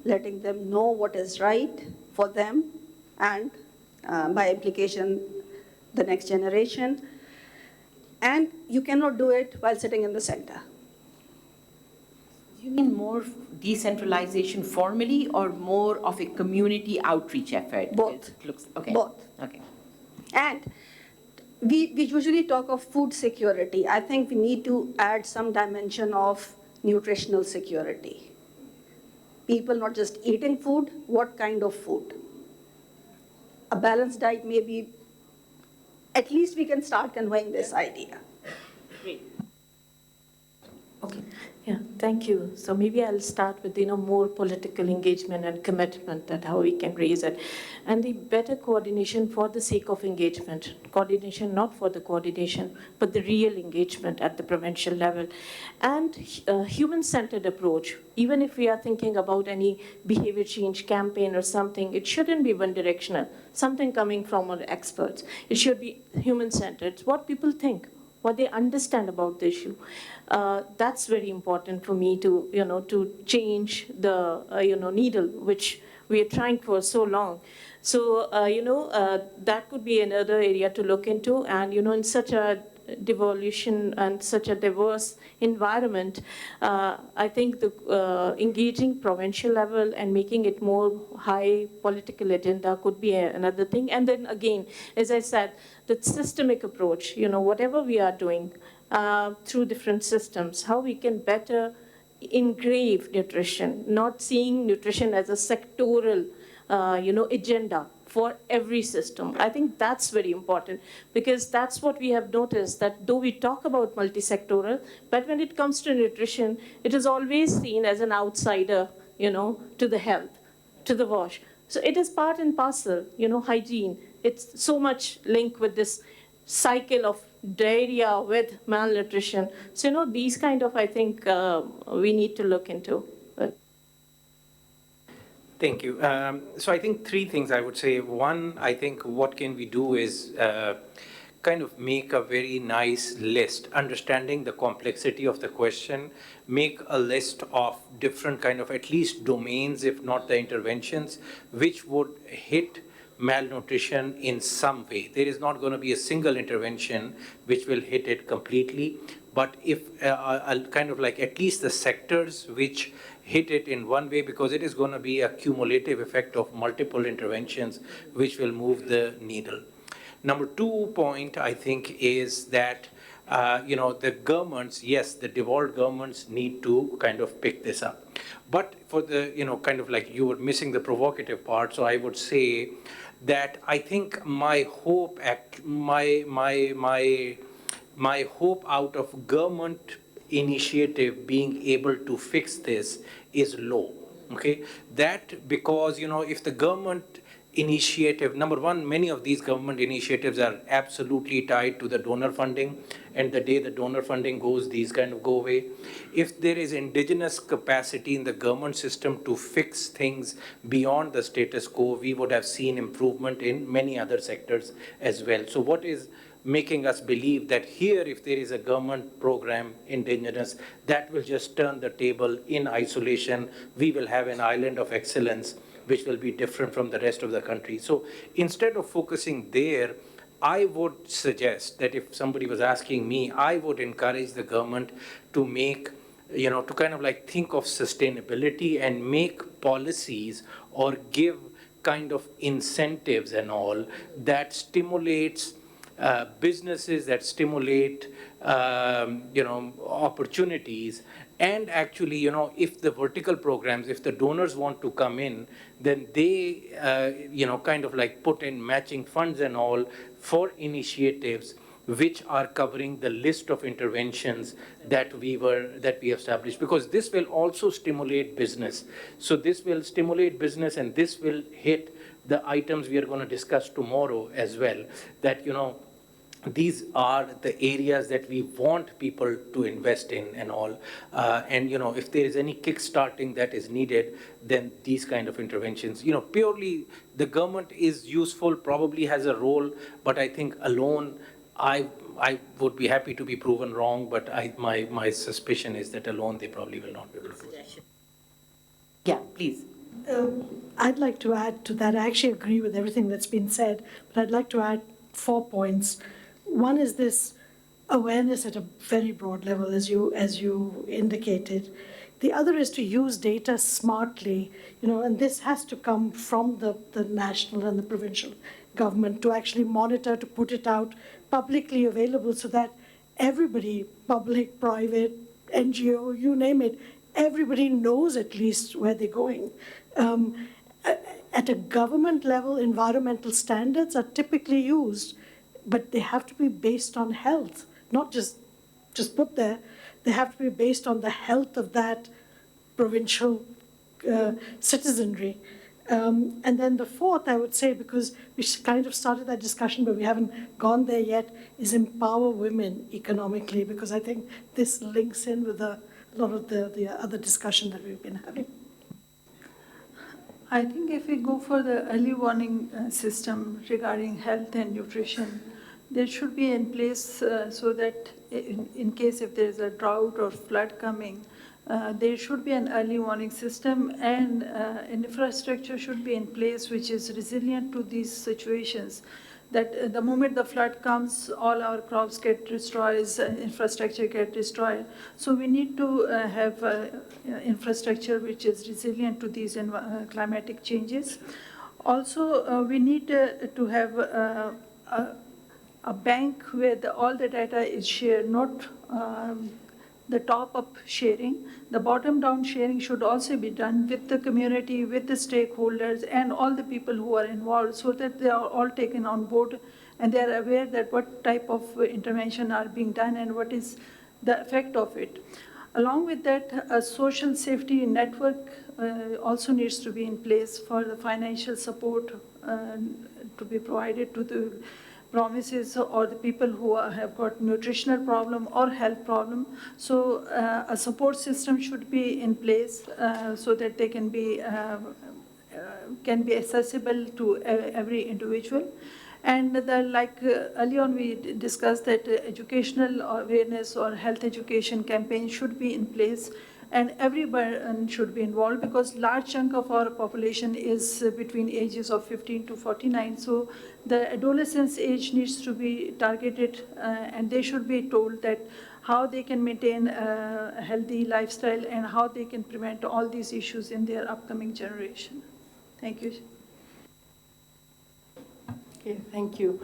letting them know what is right for them, and by implication, the next generation. And you cannot do it while sitting in the center. Do you mean more decentralization formally or more of a community outreach effort? Both. Okay. Both. Okay. And we usually talk of food security. I think we need to add some dimension of nutritional security. People not just eating food, what kind of food? A balanced diet may be, at least we can start conveying this idea. Great. Okay. Yeah, thank you. So maybe I'll start with more political engagement and commitment, that how we can raise it, and the better coordination for the sake of engagement. Coordination not for the coordination, but the real engagement at the provincial level, and human-centered approach. Even if we are thinking about any behavior change campaign or something, it shouldn't be one-directional. Something coming from our experts. It should be human-centered. It's what people think, what they understand about the issue. That's very important for me to, to change the, needle, which we are trying for so long. So, that could be another area to look into. And, in such a devolution and such a diverse environment, I think the engaging provincial level and making it more high political agenda could be another thing. And then again, as I said, the systemic approach, whatever we are doing through different systems, how we can better engrave nutrition, not seeing nutrition as a sectoral, agenda for every system. I think that's very important, because that's what we have noticed, that though we talk about multisectoral, but when it comes to nutrition, it is always seen as an outsider, to the health, to the WASH. So it is part and parcel, hygiene. It's so much linked with this cycle of diarrhea with malnutrition. So, these kind of, I think, we need to look into. Thank you. So I think three things I would say. One, I think what can we do is kind of make a very nice list, understanding the complexity of the question, make a list of different kind of at least domains, if not the interventions, which would hit malnutrition in some way. There is not going to be a single intervention which will hit it completely, but if kind of like at least the sectors which hit it in one way, because it is going to be a cumulative effect of multiple interventions which will move the needle. Number 2 point, I think, is that the governments, yes, the devolved governments need to kind of pick this up. But for the, kind of like you were missing the provocative part, so I would say that I think my hope out of government initiative being able to fix this is low. Okay, that because if the government initiative, number one, many of these government initiatives are absolutely tied to the donor funding, and the day the donor funding goes, these kind of go away. If there is indigenous capacity in the government system to fix things beyond the status quo, we would have seen improvement in many other sectors as well. So what is making us believe that here, if there is a government program, indigenous, that will just turn the table in isolation. We will have an island of excellence, which will be different from the rest of the country. So instead of focusing there, I would suggest that if somebody was asking me, I would encourage the government to make, to kind of like think of sustainability and make policies or give kind of incentives and all that stimulates businesses, that stimulate, opportunities. And actually, if the vertical programs, if the donors want to come in, then they, kind of like put in matching funds and all for initiatives which are covering the list of interventions that we established, because this will also stimulate business. So this will stimulate business, and this will hit the items we are going to discuss tomorrow as well, that, these are the areas that we want people to invest in and all. And, if there is any kickstarting that is needed, then these kind of interventions, purely the government is useful, probably has a role, but I think alone, I would be happy to be proven wrong, but my suspicion is that alone they probably will not be able to do it. Yeah, please. I'd like to add to that. I actually agree with everything that's been said, but I'd like to add 4 points. One is this awareness at a very broad level, as you indicated. The other is to use data smartly, and this has to come from the national and the provincial government to actually monitor, to put it out publicly available so that everybody, public, private, NGO, you name it, everybody knows at least where they're going. At a government level, environmental standards are typically used, but they have to be based on health, not just put there. They have to be based on the health of that provincial citizenry. And then the fourth, I would say, because we kind of started that discussion, but we haven't gone there yet, is empower women economically, because I think this links in with a lot of the other discussion that we've been having. I think if we go for the early warning system regarding health and nutrition, there should be in place so that in case if there is a drought or flood coming, there should be an early warning system, and infrastructure should be in place which is resilient to these situations. That the moment the flood comes, all our crops get destroyed, infrastructure get destroyed. So we need to have infrastructure which is resilient to these climatic changes. Also, we need to have a bank where all the data is shared, not the top-up sharing. The bottom-down sharing should also be done with the community, with the stakeholders, and all the people who are involved, so that they are all taken on board and they are aware that what type of intervention are being done and what is the effect of it. Along with that, a social safety network also needs to be in place for the financial support to be provided to the provinces or the people who have got nutritional problem or health problem. So a support system should be in place so that they can be accessible to every individual. And early on we discussed that educational awareness or health education campaign should be in place, and everyone should be involved, because large chunk of our population is between ages of 15 to 49. So the adolescence age needs to be targeted, and they should be told that how they can maintain a healthy lifestyle and how they can prevent all these issues in their upcoming generation. Thank you. Okay, thank you.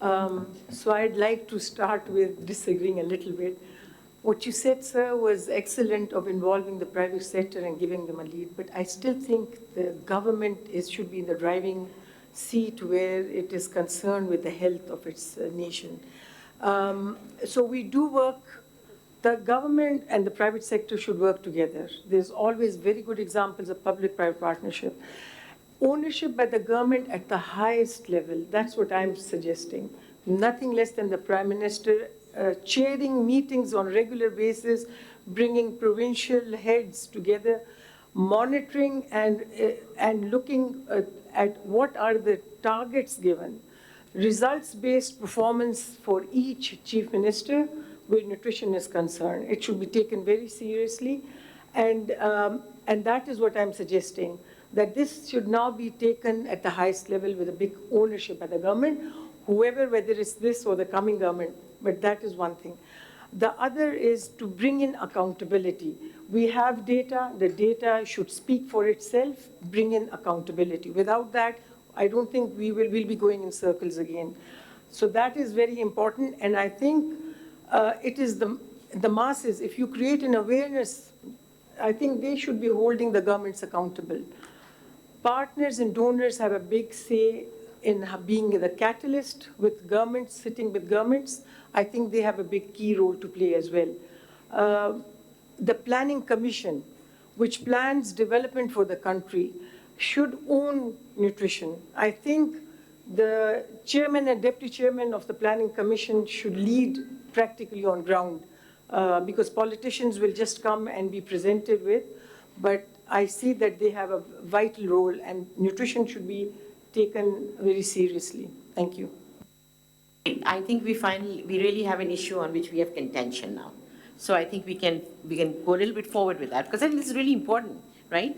So I'd like to start with disagreeing a little bit. What you said, sir, was excellent of involving the private sector and giving them a lead, but I still think the government should be in the driving seat where it is concerned with the health of its nation. So we do work, the government and the private sector should work together. There's always very good examples of public-private partnership. Ownership by the government at the highest level, that's what I'm suggesting. Nothing less than the Prime Minister chairing meetings on a regular basis, bringing provincial heads together, monitoring and looking at what are the targets given, results-based performance for each chief minister where nutrition is concerned. It should be taken very seriously, and that is what I'm suggesting, that this should now be taken at the highest level with a big ownership by the government, whoever, whether it's this or the coming government, but that is one thing. The other is to bring in accountability. We have data, the data should speak for itself, bring in accountability. Without that, I don't think we'll be going in circles again. So that is very important, and I think it is the masses, if you create an awareness, I think they should be holding the governments accountable. Partners and donors have a big say in being the catalyst with governments, sitting with governments. I think they have a big key role to play as well. The Planning Commission, which plans development for the country, should own nutrition. I think the chairman and deputy chairman of the Planning Commission should lead practically on ground, because politicians will just come and be presented with, but I see that they have a vital role, and nutrition should be taken very seriously. Thank you. I think we really have an issue on which we have contention now. So I think we can go a little bit forward with that, because I think this is really important, right?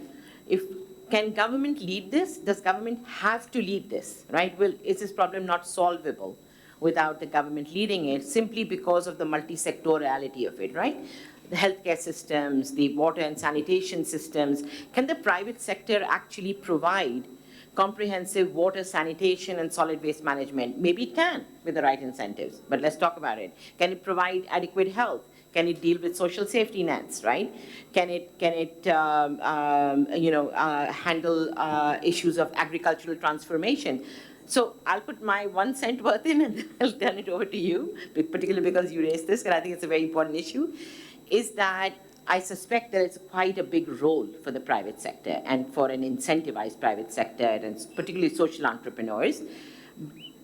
Can government lead this? Does government have to lead this, right? Well, is this problem not solvable without the government leading it, simply because of the multisectorality of it, right? The healthcare systems, the water and sanitation systems. Can the private sector actually provide comprehensive water, sanitation, and solid waste management? Maybe it can with the right incentives, but let's talk about it. Can it provide adequate health? Can it deal with social safety nets, right? Can it handle issues of agricultural transformation? So I'll put my 1 cent worth in, and I'll turn it over to you, particularly because you raised this, and I think it's a very important issue, is that I suspect there is quite a big role for the private sector and for an incentivized private sector, and particularly social entrepreneurs.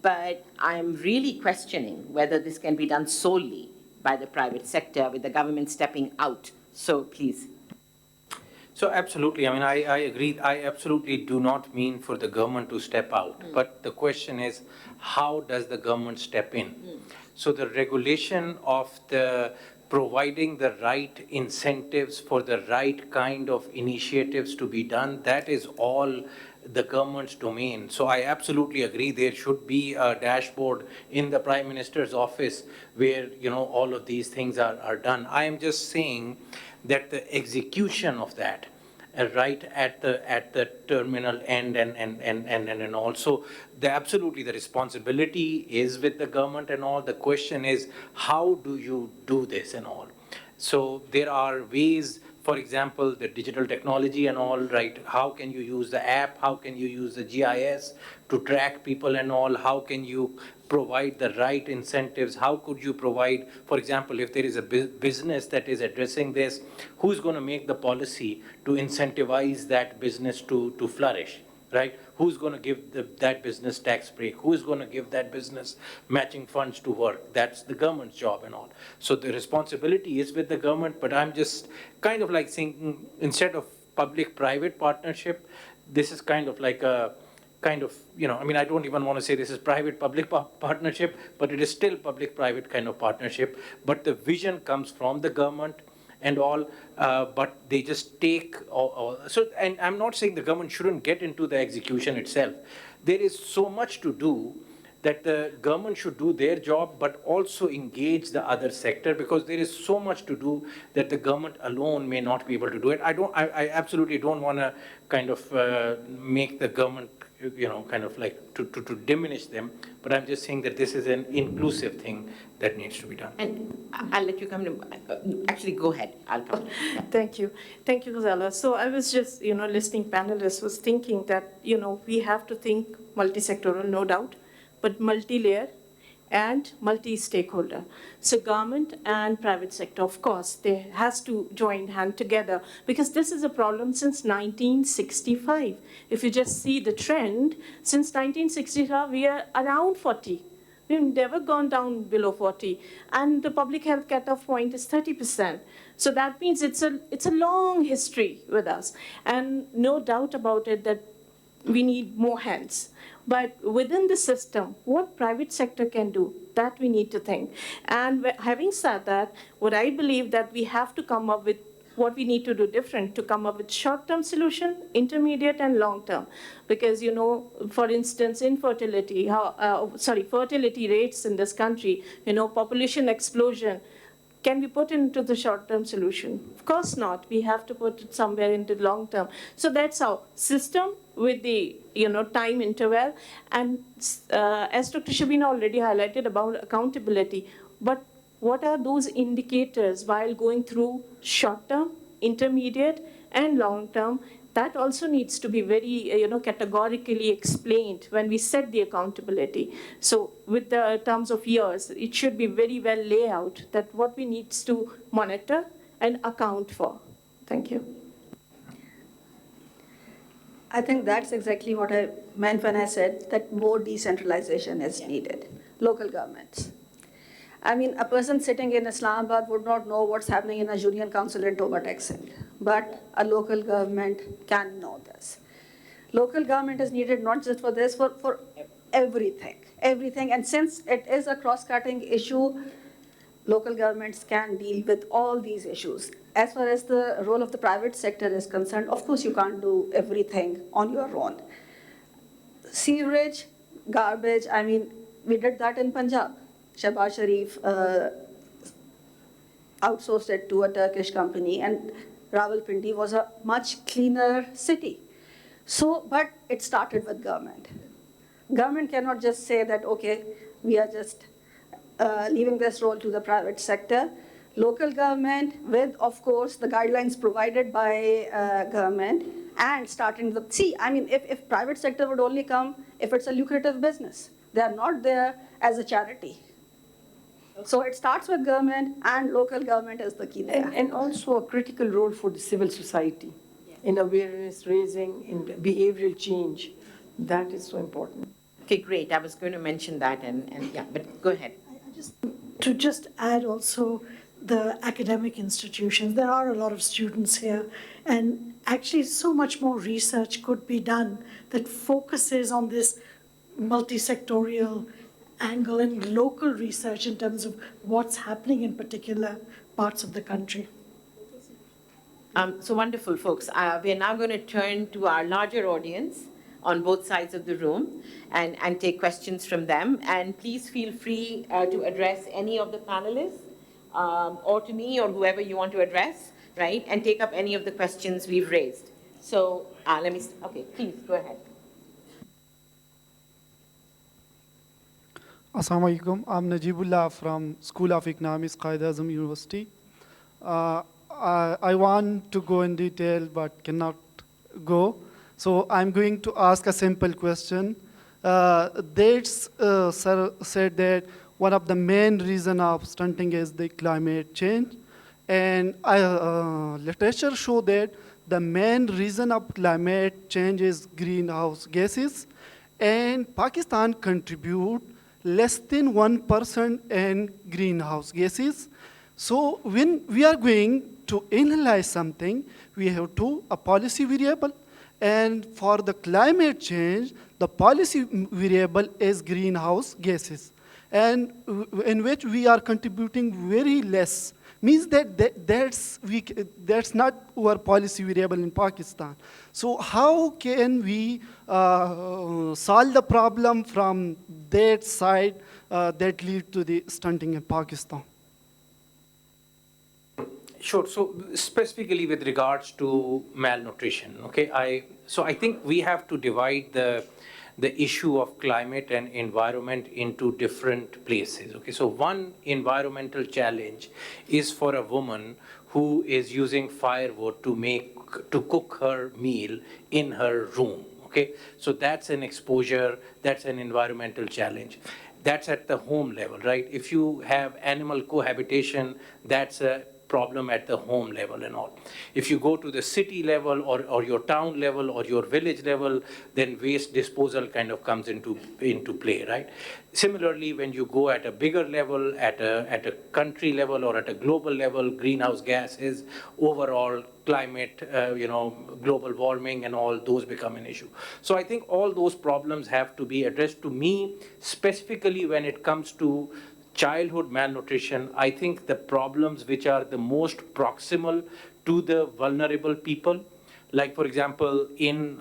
But I'm really questioning whether this can be done solely by the private sector with the government stepping out. So please. So absolutely, I mean, I agree. I absolutely do not mean for the government to step out, but the question is, how does the government step in? So the regulation of providing the right incentives for the right kind of initiatives to be done, that is all the government's domain. So I absolutely agree there should be a dashboard in the Prime Minister's office where, all of these things are done. I am just saying that the execution of that right at the terminal end and also absolutely the responsibility is with the government and all. The question is, how do you do this and all? So there are ways for example, the digital technology and all, right? How can you use the app? How can you use the GIS to track people and all? How can you provide the right incentives? How could you provide, for example, if there is a business that is addressing this, who's going to make the policy to incentivize that business to flourish, right? Who's going to give that business tax break? Who's going to give that business matching funds to work? That's the government's job and all. So the responsibility is with the government, but I'm just kind of like thinking, instead of public-private partnership, this is kind of like a kind of, I mean, I don't even want to say this is private-public partnership, but it is still public-private kind of partnership. But the vision comes from the government and all, but they just take, so, and I'm not saying the government shouldn't get into the execution itself. There is so much to do that the government should do their job, but also engage the other sector, because there is so much to do that the government alone may not be able to do it. I absolutely don't want to kind of make the government, kind of like to diminish them, but I'm just saying that this is an inclusive thing that needs to be done. And I'll let you come to, actually go ahead, I'll come. Thank you. Thank you, Ghazala. So I was just, listening panelists was thinking that, we have to think multisectoral, no doubt, but multi-layer and multi-stakeholder. So government and private sector, of course, they has to join hand together, because this is a problem since 1965. If you just see the trend, since 1965, we are around 40. We've never gone down below 40. And the public health cutoff point is 30%. So that means it's a long history with us. And no doubt about it that we need more hands. But within the system, what private sector can do, that we need to think. And having said that, what I believe that we have to come up with what we need to do different to come up with short-term solution, intermediate and long-term. Because, for instance, infertility, fertility rates in this country, population explosion, can we put into the short-term solution? Of course not. We have to put it somewhere into the long-term. So that's how system with the time interval. And as Dr. Shabina already highlighted about accountability, but what are those indicators while going through short-term, intermediate, and long-term? That also needs to be very, categorically explained when we set the accountability. So with the terms of years, it should be very well laid out that what we need to monitor and account for. Thank you. I think that's exactly what I meant when I said that more decentralization is needed. Local governments. I mean, a person sitting in Islamabad would not know what's happening in a union council in Toba-Texan, but a local government can know this. Local government is needed not just for this, for everything. And since it is a cross-cutting issue, local governments can deal with all these issues. As far as the role of the private sector is concerned, of course you can't do everything on your own. Sewerage, garbage, I mean, we did that in Punjab. Shahbaz Sharif outsourced it to a Turkish company, and Rawalpindi was a much cleaner city. So, but it started with government. Government cannot just say that, okay, we are just leaving this role to the private sector. Local government with, of course, the guidelines provided by government, and starting the, if private sector would only come if it's a lucrative business. They are not there as a charity. So it starts with government, and local government is the key there. And also a critical role for the civil society in awareness raising, in behavioral change. That is so important. Okay, great. I was going to mention that, and yeah, but go ahead. To just add also the academic institutions, there are a lot of students here, and actually so much more research could be done that focuses on this multisectorial angle and local research in terms of what's happening in particular parts of the country. So wonderful, folks. We're now going to turn to our larger audience on both sides of the room and take questions from them. And please feel free to address any of the panelists or to me or whoever you want to address, right? And take up any of the questions we've raised. So okay, please go ahead. Assalamu alaikum. I'm Najibullah from School of Economics, Qaid-e-Azam University. I want to go in detail but cannot go. So I'm going to ask a simple question. Dates said that one of the main reason of stunting is the climate change. And literature show that the main reason of climate change is greenhouse gases. And Pakistan contribute less than 1% in greenhouse gases. So when we are going to analyze something, we have a policy variable. And for the climate change, the policy variable is greenhouse gases, and in which we are contributing very less. Means that's not our policy variable in Pakistan. So how can we solve the problem from that side that lead to the stunting in Pakistan? Sure. So specifically with regards to malnutrition, okay, I think we have to divide the issue of climate and environment into different places. Okay, so one environmental challenge is for a woman who is using firewood to cook her meal in her room. Okay, so that's an exposure, that's an environmental challenge. That's at the home level, right? If you have animal cohabitation, that's a problem at the home level and all. If you go to the city level or your town level or your village level, then waste disposal kind of comes into play, right? Similarly, when you go at a bigger level, at a country level or at a global level, greenhouse gases, overall climate, global warming and all, those become an issue. So I think all those problems have to be addressed. To me, specifically when it comes to childhood malnutrition, I think the problems which are the most proximal to the vulnerable people, like for example, in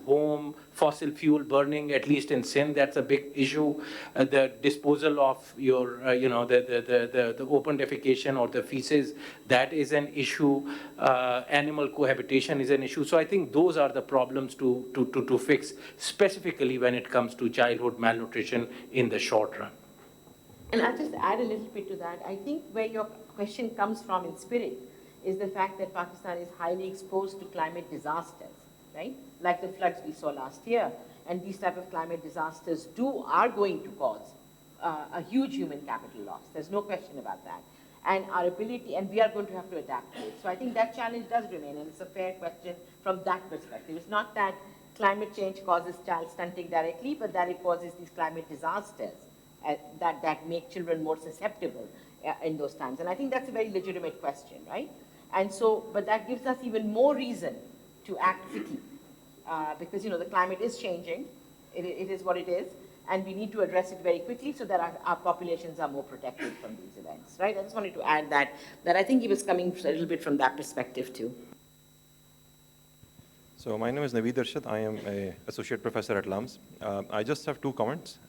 home fossil fuel burning, at least in Sindh, that's a big issue. The disposal of your, the open defecation or the feces, that is an issue. Animal cohabitation is an issue. So I think those are the problems to fix, specifically when it comes to childhood malnutrition in the short run. And I'll just add a little bit to that. I think where your question comes from in spirit is the fact that Pakistan is highly exposed to climate disasters, right? Like the floods we saw last year. And these type of climate disasters are going to cause a huge human capital loss. There's no question about that. And our ability, and we are going to have to adapt to it. So I think that challenge does remain, and it's a fair question from that perspective. It's not that climate change causes child stunting directly, but that it causes these climate disasters that make children more susceptible in those times. And I think that's a very legitimate question, right? And so, but that gives us even more reason to act quickly because, the climate is changing. It is what it is. And we need to address it very quickly so that our populations are more protected from these events, right? I just wanted to add that I think he was coming a little bit from that perspective too. So my name is Naveed Arshad. I am an associate professor at LUMS. I just have two comments.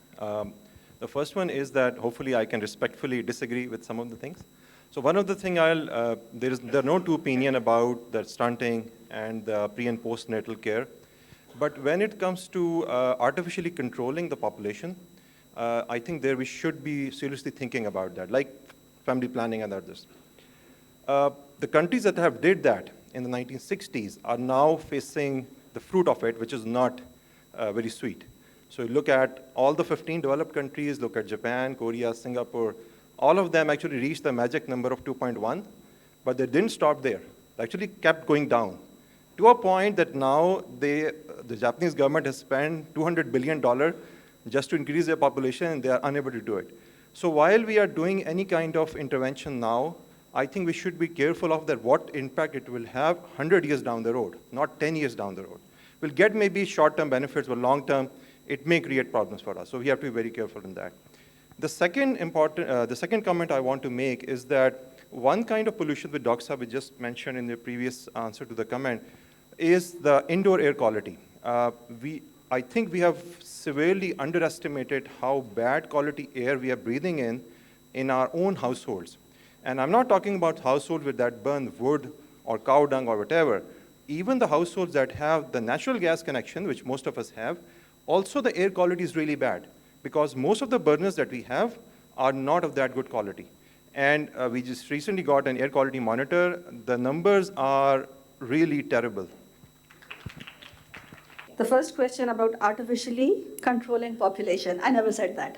The first one is that hopefully I can respectfully disagree with some of the things. So one of the things there are no two opinions about the stunting and the pre and postnatal care. But when it comes to artificially controlling the population, I think we should be seriously thinking about that, like family planning and others. The countries that have did that in the 1960s are now facing the fruit of it, which is not very sweet. So you look at all the 15 developed countries, look at Japan, Korea, Singapore, all of them actually reached the magic number of 2.1, but they didn't stop there. They actually kept going down to a point that now the Japanese government has spent $200 billion just to increase their population, and they are unable to do it. So while we are doing any kind of intervention now, I think we should be careful of that, what impact it will have 100 years down the road, not 10 years down the road. We'll get maybe short-term benefits, but long-term, it may create problems for us. So we have to be very careful in that. The second comment I want to make is that one kind of pollution which Dr. Saab just mentioned in the previous answer to the comment is the indoor air quality. I think we have severely underestimated how bad quality air we are breathing in our own households. And I'm not talking about households that burn wood or cow dung or whatever. Even the households that have the natural gas connection, which most of us have, also the air quality is really bad because most of the burners that we have are not of that good quality. And we just recently got an air quality monitor. The numbers are really terrible. The first question about artificially controlling population, I never said that.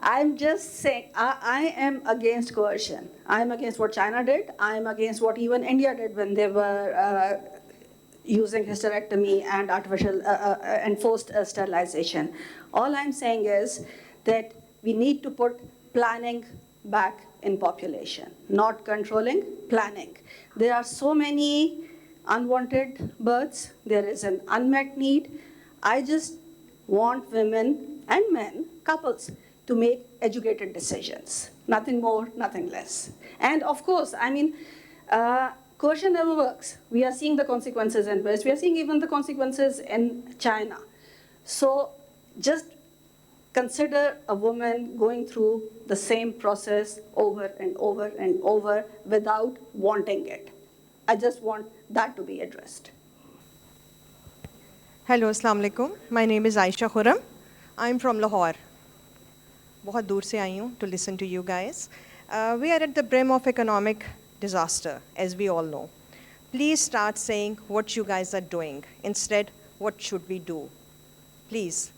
I'm just saying, I am against coercion. I'm against what China did. I'm against what even India did when they were using hysterectomy and artificial enforced sterilization. All I'm saying is that we need to put planning back in population, not controlling, planning. There are so many unwanted births. There is an unmet need. I just want women and men, couples, to make educated decisions. Nothing more, nothing less. And of course, I mean, coercion never works. We are seeing the consequences in West. We are seeing even the consequences in China. So just consider a woman going through the same process over and over and over without wanting it. I just want that to be addressed. Hello, Assalamu alaikum. My name is Aisha Khurram. I'm from Lahore. बहुत दूर से आई हूँ to listen to you guys. We are at the brim of economic disaster, as we all know. Please start saying what you guys are doing. Instead, what should we do? Please.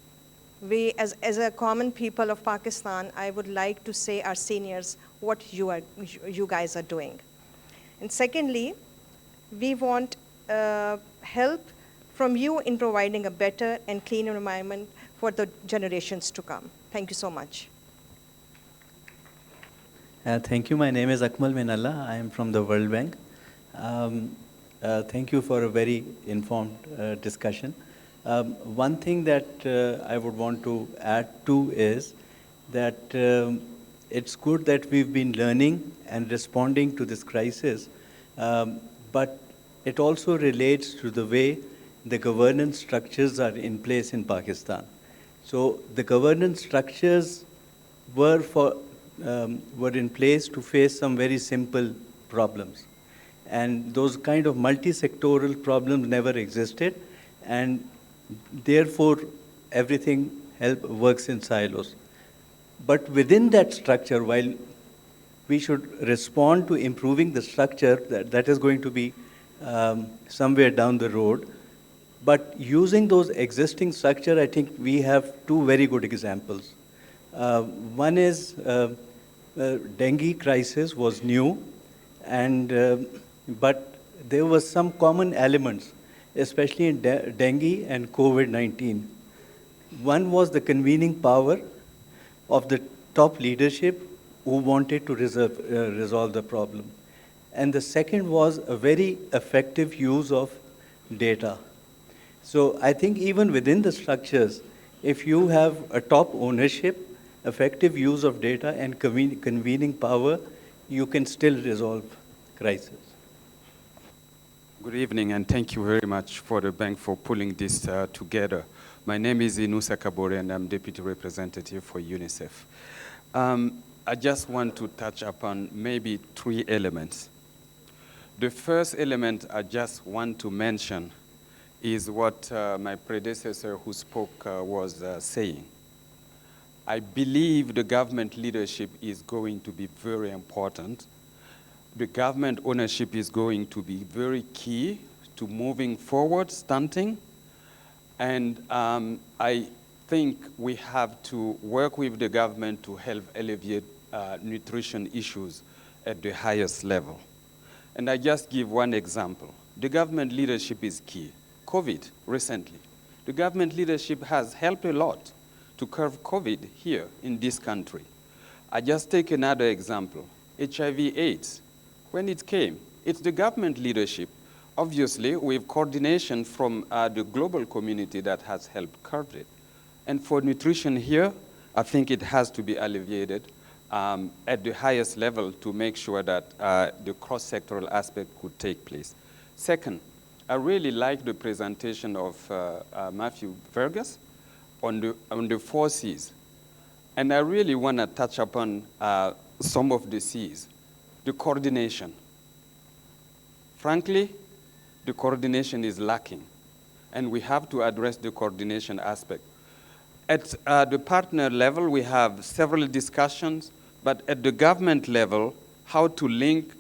We, as a common people of Pakistan, I would like to say our seniors what you guys are doing. And secondly, we want help from you in providing a better and cleaner environment for the generations to come. Thank you so much. Thank you. My name is Akmal Minalla. I am from the World Bank. Thank you for a very informed discussion. One thing that I would want to add to is that it's good that we've been learning and responding to this crisis, but it also relates to the way the governance structures are in place in Pakistan. So the governance structures were in place to face some very simple problems. And those kind of multisectoral problems never existed, and therefore everything works in silos. But within that structure, while we should respond to improving the structure, that is going to be somewhere down the road. But using those existing structure, I think we have two very good examples. One is dengue crisis was new, but there was some common elements, especially in dengue and COVID-19. One was the convening power of the top leadership who wanted to resolve the problem. And the second was a very effective use of data. So I think even within the structures, if you have a top ownership, effective use of data, and convening power, you can still resolve crisis. Good evening, and thank you very much for the bank for pulling this together. My name is Inusa Kabore, and I'm Deputy Representative for UNICEF. I just want to touch upon maybe three elements. The first element I just want to mention is what my predecessor who spoke was saying. I believe the government leadership is going to be very important. The government ownership is going to be very key to moving forward stunting. And I think we have to work with the government to help alleviate nutrition issues at the highest level. And I just give one example. The government leadership is key. COVID recently. The government leadership has helped a lot to curb COVID here in this country. I just take another example, HIV/AIDS. When it came, it's the government leadership, obviously with coordination from the global community that has helped curb it. And for nutrition here, I think it has to be alleviated at the highest level to make sure that the cross-sectoral aspect could take place. Second, I really like the presentation of Matthew Vergas on the 4 C's. And I really want to touch upon some of the C's. The coordination. Frankly, the coordination is lacking, and we have to address the coordination aspect. At the partner level, we have several discussions, but at the government level, how to link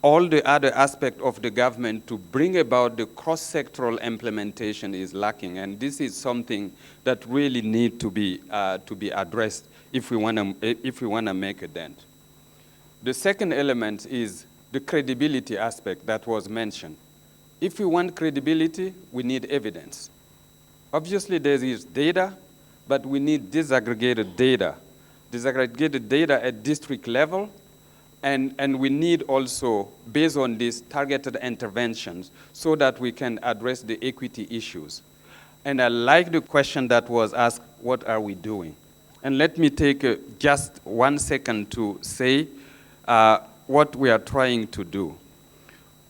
all the other aspects of the government to bring about the cross-sectoral implementation is lacking. And this is something that really need to be addressed if we want to make a dent. The second element is the credibility aspect that was mentioned. If we want credibility, we need evidence. Obviously, there is data, but we need disaggregated data at district level, and we need also, based on these, targeted interventions so that we can address the equity issues. And I like the question that was asked, what are we doing? And let me take just 1 second to say what we are trying to do.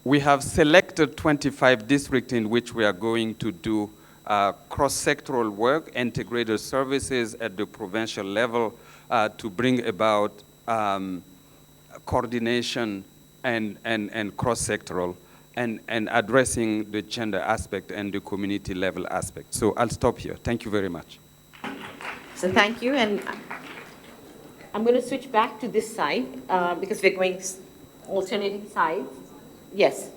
We have selected 25 districts in which we are going to do cross-sectoral work, integrated services at the provincial level to bring about coordination and cross-sectoral and addressing the gender aspect and the community level aspect. So I'll stop here. Thank you very much. So thank you, and I'm going to switch back to this side because we're going alternating sides. Yes.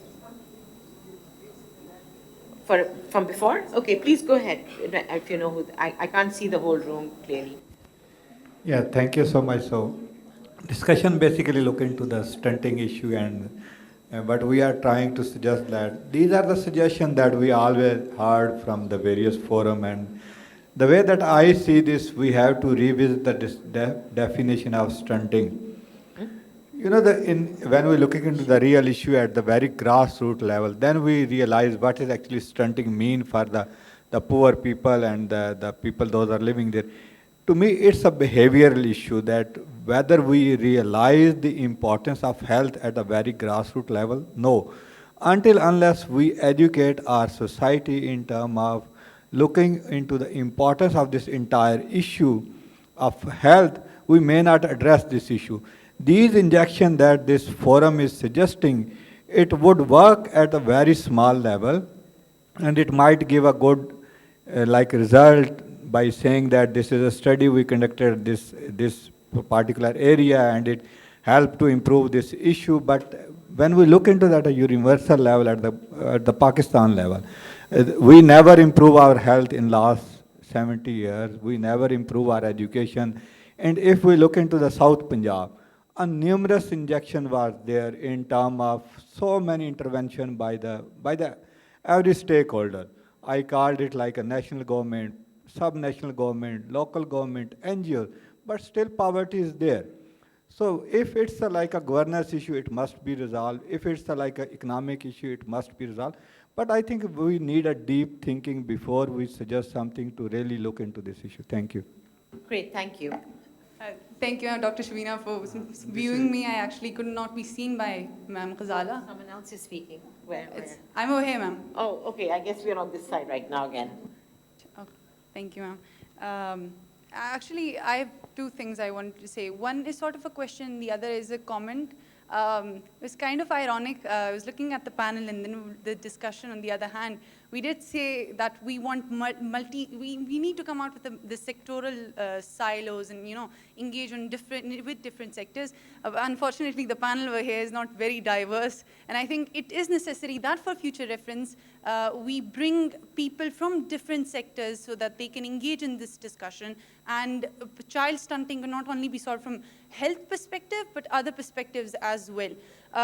From before? Okay, please go ahead if you know who. I can't see the whole room clearly. Yeah, thank you so much. So, discussion basically look into the stunting issue, but we are trying to suggest that these are the suggestions that we always heard from the various forum, and the way that I see this, we have to revisit the definition of stunting. You know, when we're looking into the real issue at the very grassroots level, then we realize what is actually stunting mean for the poor people and the people those are living there. To me, it's a behavioral issue that whether we realize the importance of health at a very grassroots level, no. Unless we educate our society in terms of looking into the importance of this entire issue of health, we may not address this issue. These injections that this forum is suggesting, it would work at a very small level, and it might give a good result by saying that this is a study we conducted this particular area and it helped to improve this issue. But when we look into that at a universal level, at the Pakistan level, we never improve our health in last 70 years. We never improve our education. And if we look into the South Punjab, a numerous injection was there in terms of so many intervention by the every stakeholder. I called it like a national government, sub-national government, local government, NGOs, but still poverty is there. So if it's like a governance issue, it must be resolved. If it's like an economic issue, it must be resolved. But I think we need a deep thinking before we suggest something to really look into this issue. Thank you. Great, thank you. Thank you, Dr. Shavina, for viewing me. I actually could not be seen by Ma'am Ghazala. Someone else is speaking. Where? I'm over here, ma'am. Oh, okay. I guess we're on this side right now again. Okay. Thank you, ma'am. Actually, I have two things I wanted to say. One is sort of a question, the other is a comment. It's kind of ironic. I was looking at the panel and then the discussion on the other hand. We did say that we want we need to come out with the sectoral silos and, you know, engage on with different sectors. Unfortunately, the panel over here is not very diverse. And I think it is necessary that for future reference, we bring people from different sectors so that they can engage in this discussion. And child stunting can not only be solved from health perspective, but other perspectives as well.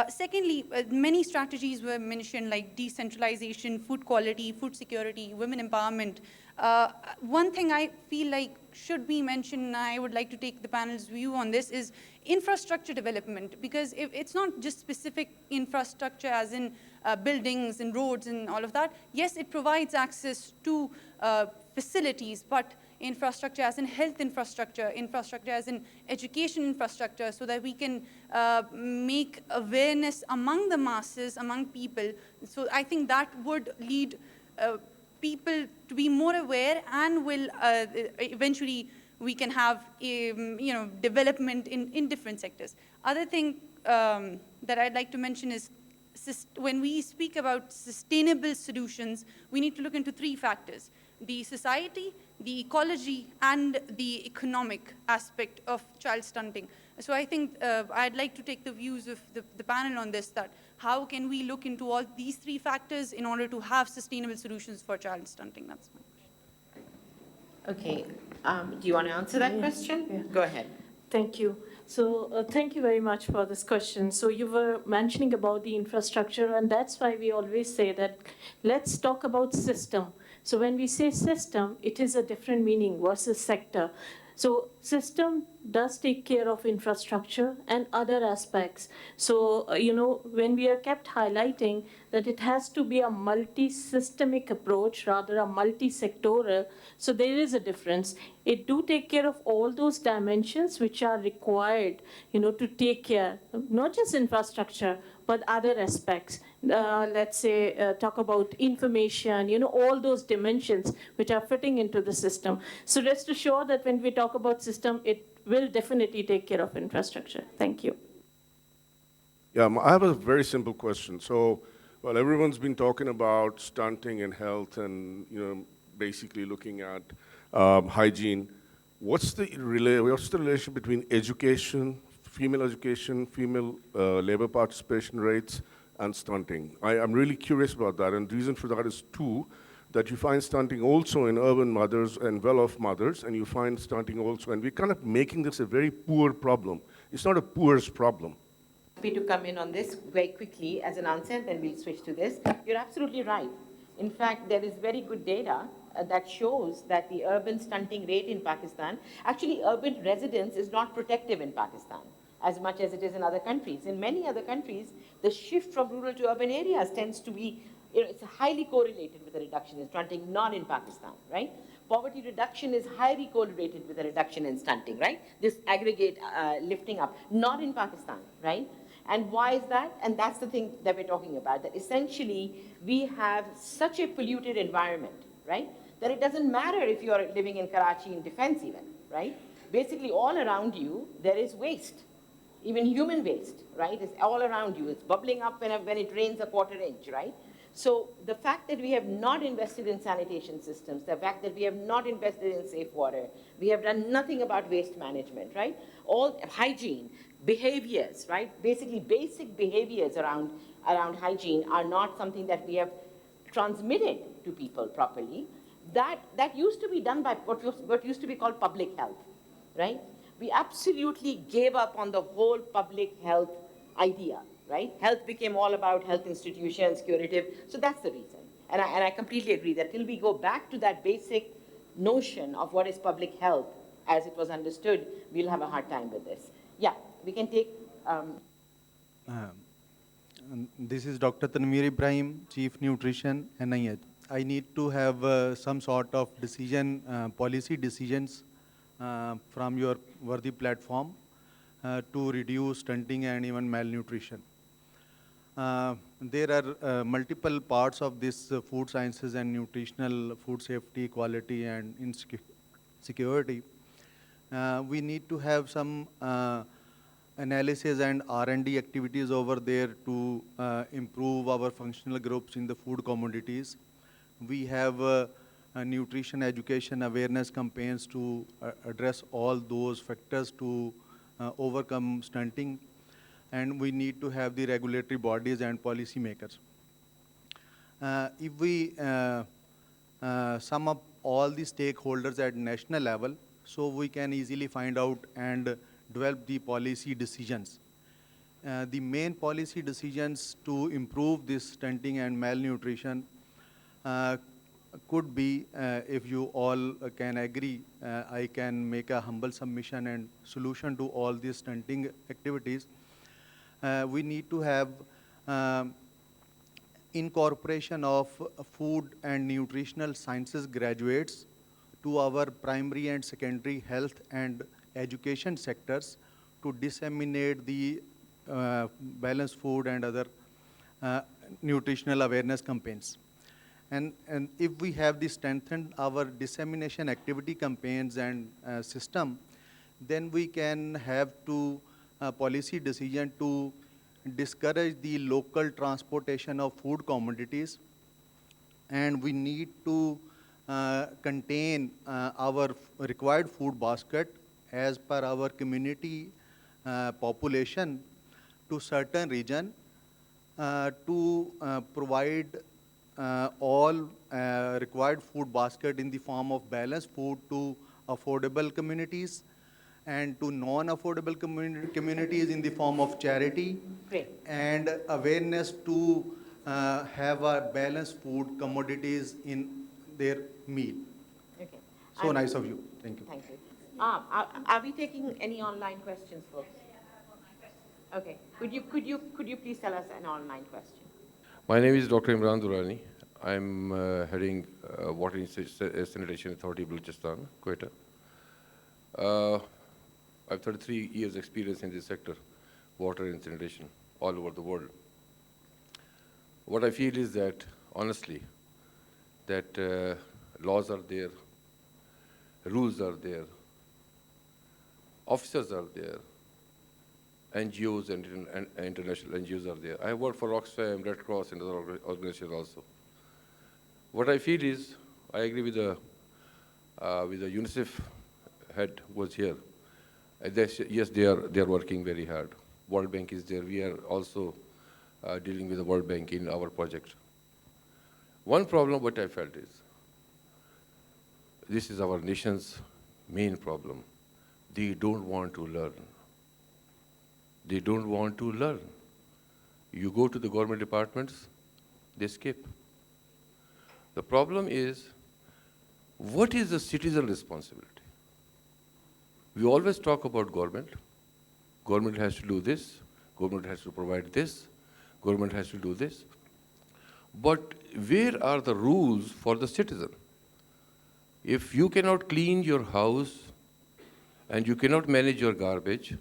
Secondly, many strategies were mentioned like decentralization, food quality, food security, women empowerment. One thing I feel like should be mentioned, and I would like to take the panel's view on this, is infrastructure development, because if it's not just specific infrastructure as in buildings and roads and all of that. Yes, it provides access to facilities, but infrastructure as in health infrastructure, infrastructure as in education infrastructure, so that we can make awareness among the masses, among people. So I think that would lead people to be more aware, and will eventually we can have development in different sectors. Other thing that I'd like to mention is when we speak about sustainable solutions, we need to look into three factors: the society, the ecology, and the economic aspect of child stunting. So I think I'd like to take the views of the panel on this, that how can we look into all these three factors in order to have sustainable solutions for child stunting? That's my question. Okay. Do you want to answer that question? Yeah. Go ahead. Thank you. So thank you very much for this question. So you were mentioning about the infrastructure, and that's why we always say that let's talk about system. So when we say system, it is a different meaning versus sector. So system does take care of infrastructure and other aspects. So, when we are kept highlighting that it has to be a multi-systemic approach, rather a multi-sectoral, so there is a difference. It do take care of all those dimensions which are required, to take care, not just infrastructure, but other aspects. Let's say, talk about information, all those dimensions which are fitting into the system. So rest assured that when we talk about system, it will definitely take care of infrastructure. Thank you. Yeah, I have a very simple question. So, well, everyone's been talking about stunting and health and, basically looking at hygiene. What's the relation between education, female labor participation rates, and stunting? I'm really curious about that, and the reason for that is two, that you find stunting also in urban mothers and well-off mothers, and you find stunting also, and we're kind of making this a very poor problem. It's not a poor's problem. Happy to come in on this very quickly as an answer, then we'll switch to this. You're absolutely right. In fact, there is very good data that shows that the urban stunting rate in Pakistan, actually urban residence is not protective in Pakistan as much as it is in other countries. In many other countries, the shift from rural to urban areas tends to be, it's highly correlated with a reduction in stunting, not in Pakistan, right? Poverty reduction is highly correlated with a reduction in stunting, right? This aggregate lifting up, not in Pakistan, right? And why is that? And that's the thing that we're talking about, that essentially we have such a polluted environment, right? That it doesn't matter if you're living in Karachi in defense even, right? Basically all around you, there is waste, even human waste, right? It's all around you. It's bubbling up when it rains a quarter inch, right? So the fact that we have not invested in sanitation systems, the fact that we have not invested in safe water, we have done nothing about waste management, right? All hygiene, behaviors, right? Basically basic behaviors around hygiene are not something that we have transmitted to people properly. That used to be done by what used to be called public health, right? We absolutely gave up on the whole public health idea, right? Health became all about health institutions, curative, so that's the reason. And I completely agree that till we go back to that basic notion of what is public health as it was understood, we'll have a hard time with this. Yeah, we can take... This is Dr. Tanveer Ibrahim, Chief Nutrition, NIH. I need to have some sort of decision, policy decisions from your worthy platform to reduce stunting and even malnutrition. There are multiple parts of this food sciences and nutritional food safety, quality, and security. We need to have some analysis and R&D activities over there to improve our functional groups in the food commodities. We have nutrition education awareness campaigns to address all those factors to overcome stunting, and we need to have the regulatory bodies and policymakers. If we sum up all the stakeholders at national level, so we can easily find out and develop the policy decisions. The main policy decisions to improve this stunting and malnutrition could be, if you all can agree, I can make a humble submission and solution to all these stunting activities. We need to have incorporation of food and nutritional sciences graduates to our primary and secondary health and education sectors to disseminate the balanced food and other nutritional awareness campaigns. And if we have strengthened our dissemination activity campaigns and system, then we can have to policy decision to discourage the local transportation of food commodities, and we need to contain our required food basket as per our community population to certain region to provide all required food basket in the form of balanced food to affordable communities and to non-affordable communities in the form of charity. Great. And awareness to have a balanced food commodities in their meal. Okay. So nice of you. Thank you. Thank you. Are we taking any online questions, folks? Okay. Could you please tell us an online question? My name is Dr. Imran Durrani. I'm heading Water and Sanitation Authority, Balochistan, Quetta. I have 33 years experience in this sector, water and sanitation, all over the world. What I feel is that, honestly, that laws are there, rules are there, officers are there, NGOs and international NGOs are there. I work for Oxfam, Red Cross, and other organizations also. What I feel is, I agree with the UNICEF head was here. Yes, they are working very hard. World Bank is there. We are also dealing with the World Bank in our project. One problem what I felt is, this is our nation's main problem. They don't want to learn. They don't want to learn. You go to the government departments, they skip. The problem is, what is the citizen responsibility? We always talk about government. Government has to do this. Government has to provide this. Government has to do this. But where are the rules for the citizen? If you cannot clean your house and you cannot manage your garbage,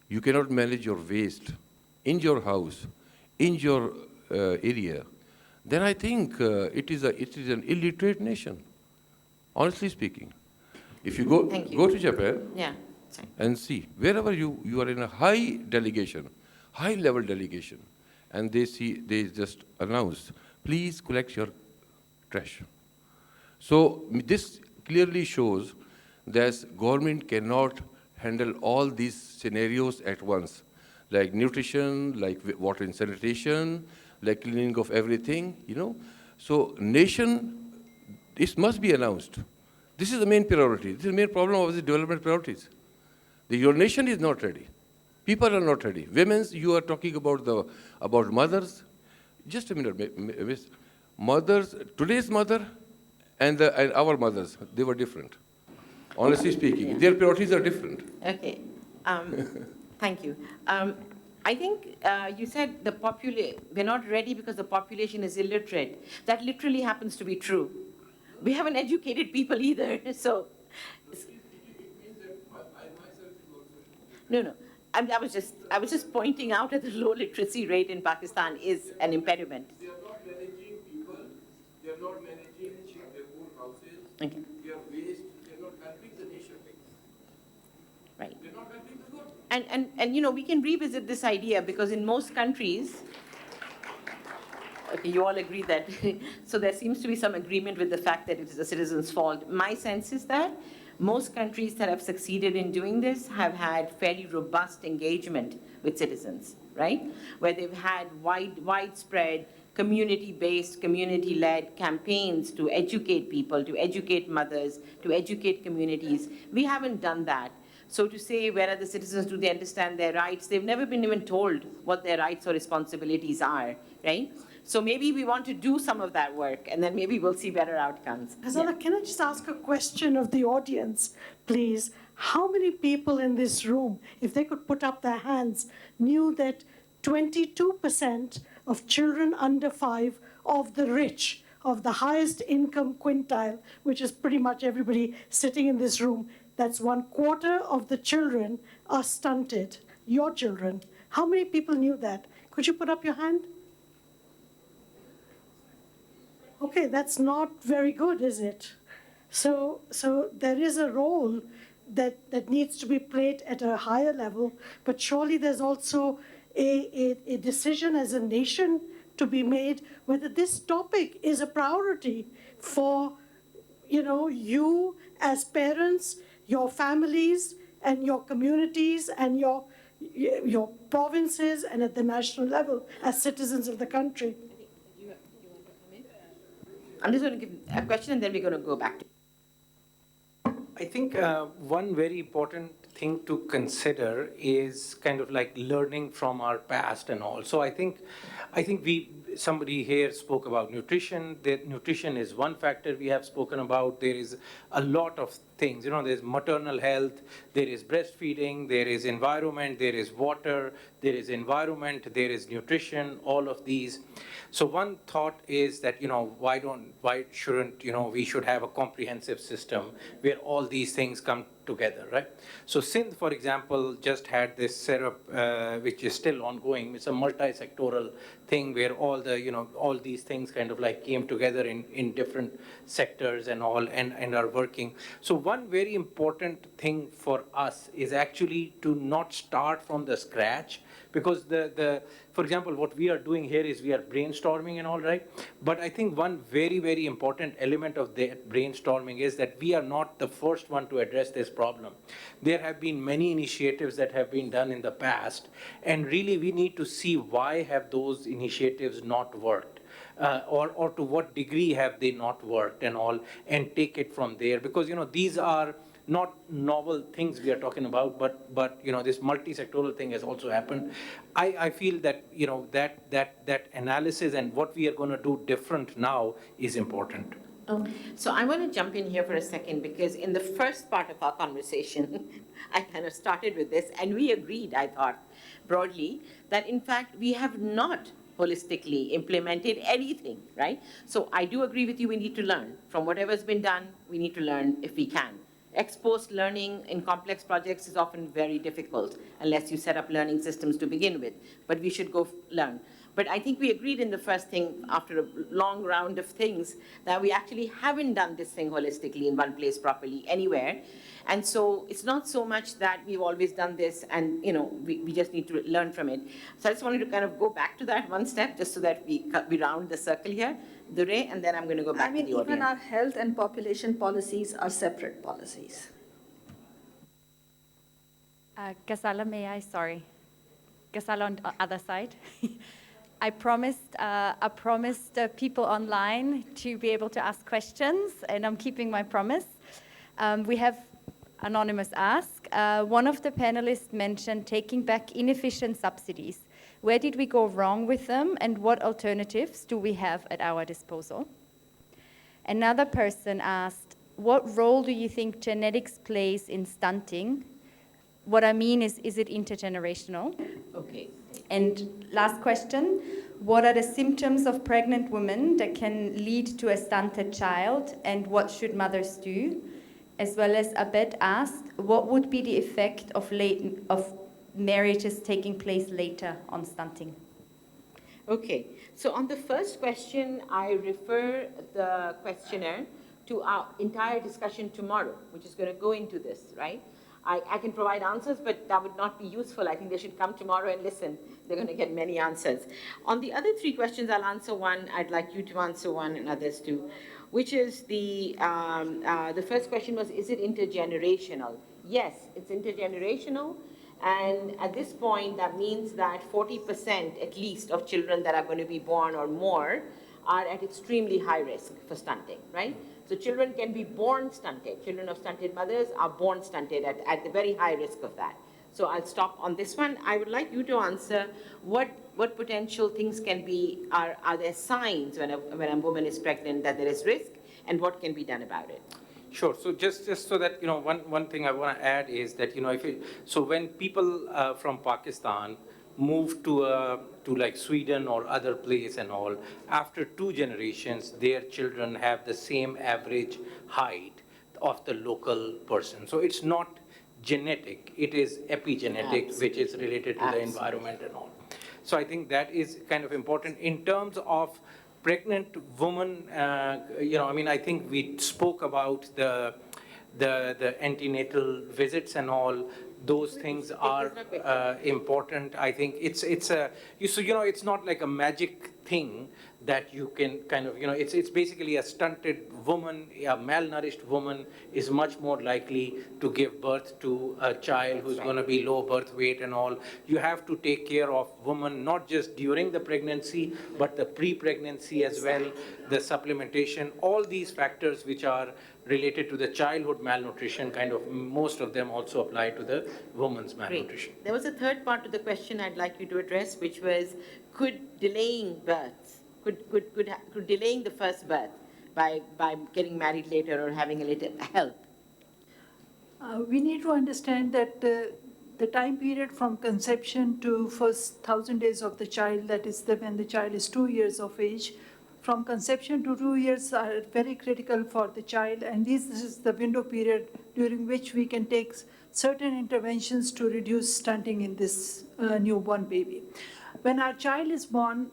you cannot manage your waste in your house, in your area, then I think it is an illiterate nation, honestly speaking. If you go to Japan and see, wherever you are in a high delegation, high-level delegation, and they just announce, please collect your trash. So this clearly shows that government cannot handle all these scenarios at once, like nutrition, like water and sanitation, like cleaning of everything, you know. So nation, this must be announced. This is the main priority. This is the main problem of the development priorities. Your nation is not ready. People are not ready. Women's, you are talking about mothers. Just a minute, miss. Mothers, today's mother and our mothers, they were different. Honestly speaking, their priorities are different. Okay. Thank you. I think you said we're not ready because the population is illiterate. That literally happens to be true. We haven't educated people either, so. No. I was just pointing out that the low literacy rate in Pakistan is an impediment. They are not managing people. They are not managing their own houses. Okay. They are waste. They are not helping the nation. Right. They are not helping the government. And you know, we can revisit this idea because in most countries, okay, you all agree that, so there seems to be some agreement with the fact that it is the citizens' fault. My sense is that most countries that have succeeded in doing this have had fairly robust engagement with citizens, right? Where they've had widespread community-based, community-led campaigns to educate people, to educate mothers, to educate communities. We haven't done that. So to say, where are the citizens, do they understand their rights? They've never been even told what their rights or responsibilities are, right? So maybe we want to do some of that work, and then maybe we'll see better outcomes. Hazala, can I just ask a question of the audience, please? How many people in this room, if they could put up their hands, knew that 22% of children under 5 of the rich, of the highest income quintile, which is pretty much everybody sitting in this room, that's 1/4 of the children are stunted, your children. How many people knew that? Could you put up your hand? Okay, that's not very good, is it? So there is a role that needs to be played at a higher level, but surely there's also a decision as a nation to be made whether this topic is a priority for, you know, you as parents, your families and your communities and your provinces and at the national level as citizens of the country. I'm just going to give a question and then we're going to go back to. I think one very important thing to consider is kind of like learning from our past and all. So I think somebody here spoke about nutrition. Nutrition is one factor we have spoken about. There is a lot of things. There's maternal health, there is breastfeeding, there is environment, there is water, there is environment, there is nutrition, all of these. So one thought is that, why shouldn't, we should have a comprehensive system where all these things come together, right? So Sindh, for example, just had this syrup, which is still ongoing. It's a multisectoral thing where all these things kind of like came together in different sectors and all and are working. So one very important thing for us is actually to not start from the scratch, because for example, what we are doing here is we are brainstorming and all, right? But I think one very, very important element of that brainstorming is that we are not the first one to address this problem. There have been many initiatives that have been done in the past, and really we need to see why have those initiatives not worked. Or to what degree have they not worked and all, and take it from there. Because, these are not novel things we are talking about, but this multisectoral thing has also happened. I feel that, that analysis and what we are going to do different now is important. So I want to jump in here for a second, because in the first part of our conversation, I kind of started with this, and we agreed, I thought, broadly, that in fact we have not holistically implemented anything, right? So I do agree with you, we need to learn. From whatever's been done, we need to learn if we can. Ex-post learning in complex projects is often very difficult unless you set up learning systems to begin with, but we should go learn. But I think we agreed in the first thing, after a long round of things, that we actually haven't done this thing holistically in one place properly anywhere. And so it's not so much that we've always done this and we just need to learn from it. So I just wanted to kind of go back to that one step, just so that we round the circle here, Dure, and then I'm going to go back to the audience. Even our health and population policies are separate policies. Gasala, may I? Sorry. Gasala on the other side. I promised people online to be able to ask questions, and I'm keeping my promise. We have Anonymous ask. One of the panelists mentioned taking back inefficient subsidies. Where did we go wrong with them, and what alternatives do we have at our disposal? Another person asked, what role do you think genetics plays in stunting? What I mean is it intergenerational? Okay. And last question, what are the symptoms of pregnant women that can lead to a stunted child, and what should mothers do? As well as Abed asked, what would be the effect of marriages taking place later on stunting? Okay, so on the first question, I refer the questioner to our entire discussion tomorrow, which is going to go into this, right? I can provide answers, but that would not be useful. I think they should come tomorrow and listen. They're going to get many answers. On the other three questions, I'll answer one. I'd like you to answer one, and others too, which is the first question was, is it intergenerational? Yes, it's intergenerational. And at this point, that means that 40% at least of children that are going to be born or more are at extremely high risk for stunting, right? So children can be born stunted. Children of stunted mothers are born stunted at the very high risk of that. So I'll stop on this one. I would like you to answer what potential things can be, are there signs when a woman is pregnant that there is risk, and what can be done about it? Sure. So just so that, one thing I want to add is that, so when people from Pakistan move to like Sweden or other place and all, after 2 generations, their children have the same average height of the local person. So it's not genetic, it is epigenetic, Absolutely. which is related to the environment and all. So I think that is kind of important. In terms of pregnant woman, I think we spoke about the antenatal visits and all. Those things are important. I think it's not like a magic thing that you can kind of, it's basically a stunted woman, a malnourished woman is much more likely to give birth to a child who's going to be low birth weight and all. You have to take care of women, not just during the pregnancy, but the pre-pregnancy as well, the supplementation, all these factors which are related to the childhood malnutrition, kind of most of them also apply to the woman's malnutrition. Great. There was a third part to the question I'd like you to address, which was, could delaying births, could delaying the first birth by getting married later or having a later help? We need to understand that the time period from conception to first 1,000 days of the child, that is when the child is 2 years of age, from conception to 2 years are very critical for the child, and this is the window period during which we can take certain interventions to reduce stunting in this newborn baby. When our child is born,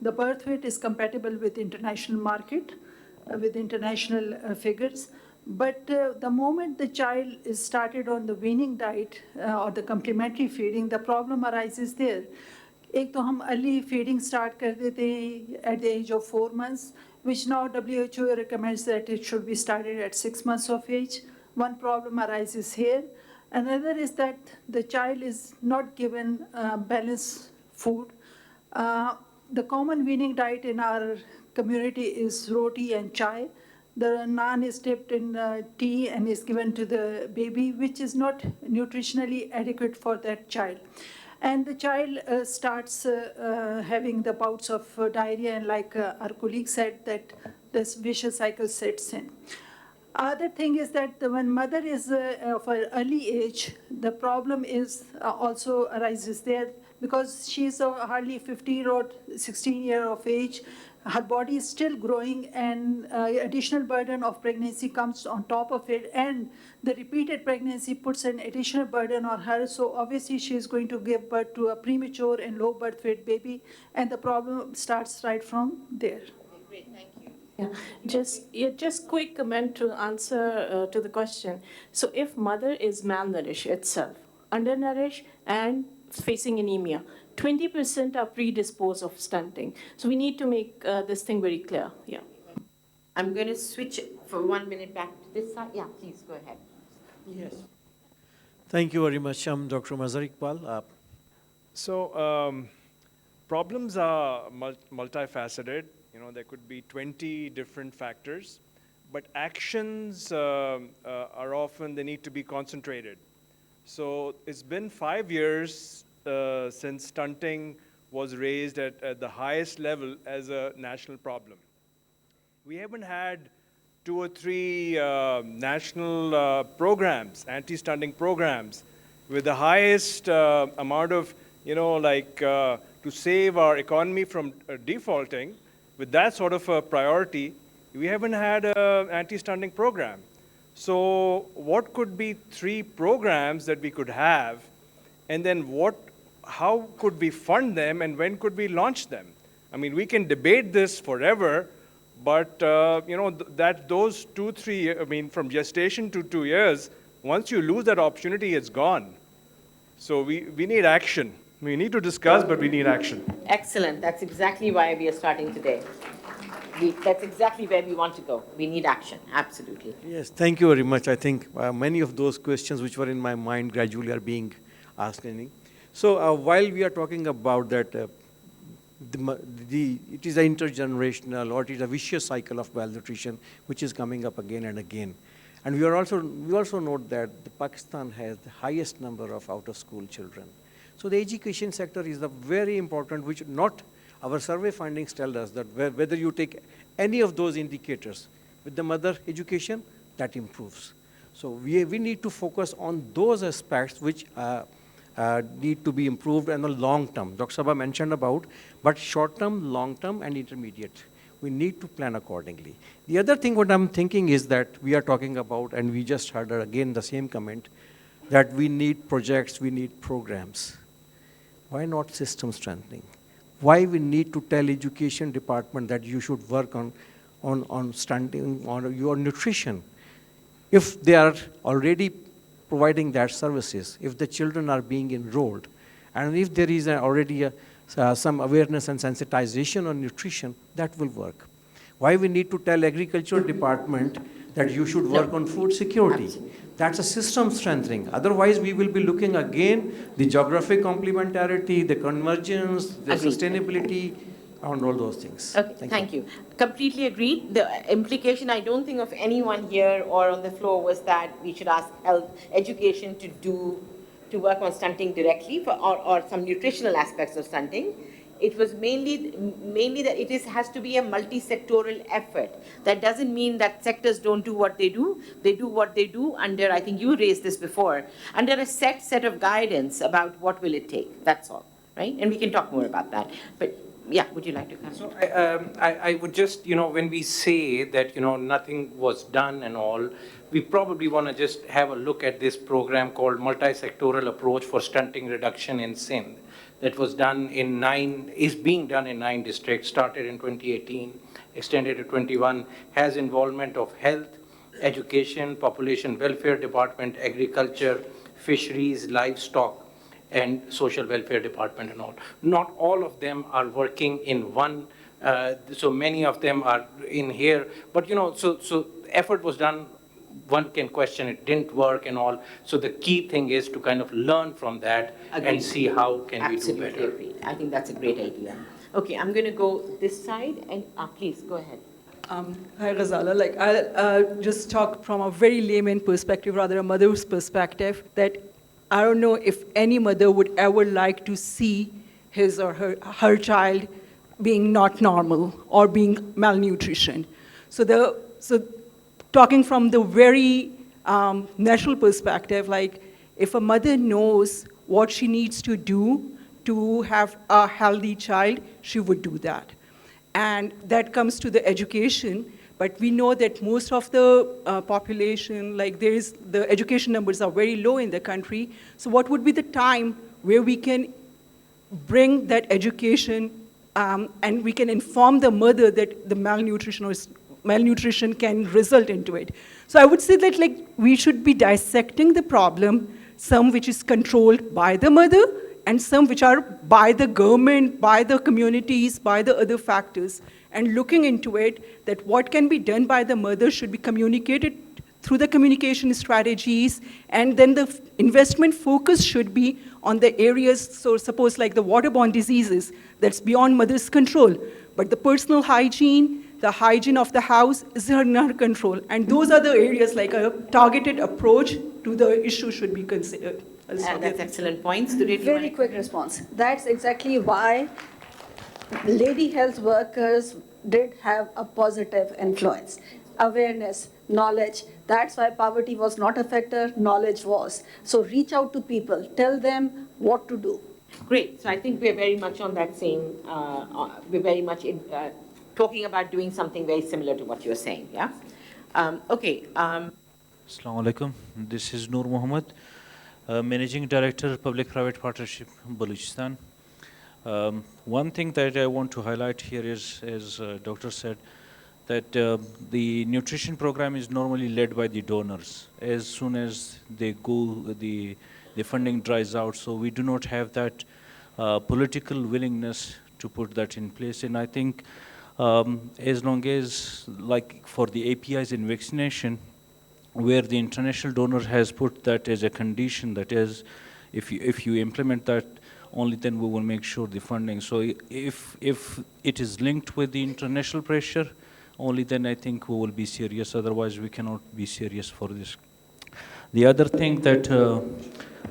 the birth weight is compatible with international market, with international figures. But the moment the child is started on the weaning diet or the complementary feeding, the problem arises there. एक तो हम early feeding start कर देते हैं at the age of 4 months, which now WHO recommends that it should be started at 6 months of age. One problem arises here. Another is that the child is not given balanced food. The common weaning diet in our community is roti and chai. The naan is dipped in tea and is given to the baby, which is not nutritionally adequate for that child. And the child starts having the bouts of diarrhea, and like our colleague said, that this vicious cycle sets in. Other thing is that when mother is of an early age, the problem is also arises there because she's hardly 15 or 16 years of age. Her body is still growing, and additional burden of pregnancy comes on top of it, and the repeated pregnancy puts an additional burden on her. So obviously she is going to give birth to a premature and low birth weight baby, and the problem starts right from there. Great, thank you. Yeah, just quick comment to answer to the question. So if mother is malnourished itself, undernourished and facing anemia, 20% are predisposed of stunting. So we need to make this thing very clear. Yeah. I'm going to switch for 1 minute back to this side. Yeah, please go ahead. Yes. Thank you very much. I'm Dr. Mazhar Iqbal. Problems are multifaceted. There could be 20 different factors, but actions are often, they need to be concentrated. So it's been 5 years since stunting was raised at the highest level as a national problem. We haven't had 2 or 3 national programs, anti-stunting programs, with the highest amount of, to save our economy from defaulting. With that sort of a priority, we haven't had an anti-stunting program. So what could be 3 programs that we could have, and then how could we fund them, and when could we launch them? I mean, we can debate this forever, but those 2, 3, from gestation to 2 years, once you lose that opportunity, it's gone. So we need action. We need to discuss, but we need action. Excellent. That's exactly why we are starting today. That's exactly where we want to go. We need action, absolutely. Yes, thank you very much. I think many of those questions which were in my mind gradually are being asked. So while we are talking about that, it is an intergenerational, or it is a vicious cycle of malnutrition which is coming up again and again. And we also note that Pakistan has the highest number of out-of-school children. So the education sector is a very important, which our survey findings tell us that whether you take any of those indicators with the mother education, that improves. So we need to focus on those aspects which need to be improved in the long term. Dr. Sabha mentioned about, but short term, long term, and intermediate. We need to plan accordingly. The other thing what I'm thinking is that we are talking about, and we just heard again the same comment, that we need projects, we need programs. Why not system strengthening? Why we need to tell education department that you should work on stunting, on your nutrition? If they are already providing that services, if the children are being enrolled, and if there is already some awareness and sensitization on nutrition, that will work. Why we need to tell agricultural department that you should work on food security? That's a system strengthening. Otherwise, we will be looking again the geographic complementarity, the convergence, the sustainability, and all those things. Okay, thank you. Completely agreed. The implication, I don't think of anyone here or on the floor, was that we should ask health education to work on stunting directly or some nutritional aspects of stunting. It was mainly that has to be a multisectoral effort. That doesn't mean that sectors don't do what they do. They do what they do under, I think you raised this before, under a set of guidance about what will it take. That's all, right? And we can talk more about that. But yeah, would you like to comment? So I would just, when we say that, nothing was done and all, we probably want to just have a look at this program called Multisectoral Approach for Stunting Reduction in Sindh. That was done is being done in 9 districts, started in 2018, extended to 21, has involvement of health, education, population welfare department, agriculture, fisheries, livestock, and social welfare department and all. Not all of them are working in one, so many of them are in here, but so effort was done. One can question it didn't work and all. So the key thing is to kind of learn from that and see how can we do better. Absolutely agreed. I think that's a great idea. Okay, I'm going to go this side and please go ahead. Hi, Ghazala. I'll just talk from a very layman perspective, rather a mother's perspective, that I don't know if any mother would ever like to see his or her child being not normal or being malnutrition. So talking from the very natural perspective, like if a mother knows what she needs to do to have a healthy child, she would do that. And that comes to the education, but we know that most of the population, the education numbers are very low in the country. So what would be the time where we can bring that education and we can inform the mother that the malnutrition can result into it. So I would say that we should be dissecting the problem, some which is controlled by the mother and some which are by the government, by the communities, by the other factors, and looking into it, that what can be done by the mother should be communicated through the communication strategies, and then the investment focus should be on the areas, so suppose like the waterborne diseases, that's beyond mother's control, but the personal hygiene, the hygiene of the house is in her control. And those are the areas like a targeted approach to the issue should be considered. That's excellent points. Very quick response. That's exactly why lady health workers did have a positive influence. Awareness, knowledge. That's why poverty was not a factor, knowledge was. So reach out to people, tell them what to do. Great. So I think we're very much on that same, we're very much talking about doing something very similar to what you're saying, yeah? Okay. Assalamu alaikum. This is Noor Mohammed, Managing Director, Public-Private Partnership, Balochistan. One thing that I want to highlight here is, as Doctor said, that the nutrition program is normally led by the donors. As soon as they go, the funding dries out, so we do not have that political willingness to put that in place. And I think as long as, like for the APIs in vaccination, where the international donor has put that as a condition, that is, if you implement that, only then we will make sure the funding. So if it is linked with the international pressure, only then I think we will be serious. Otherwise, we cannot be serious for this. The other thing that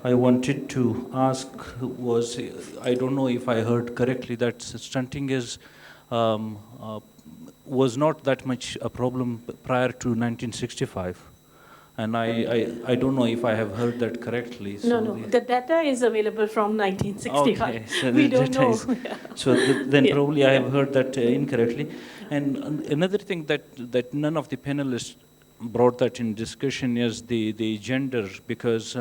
I wanted to ask was, I don't know if I heard correctly, that stunting is was not that much a problem prior to 1965. And I don't know if I have heard that correctly. So no, the data is available from 1965. Okay, so we don't know. So then probably I have heard that incorrectly. And another thing that none of the panelists brought that in discussion is the gender, because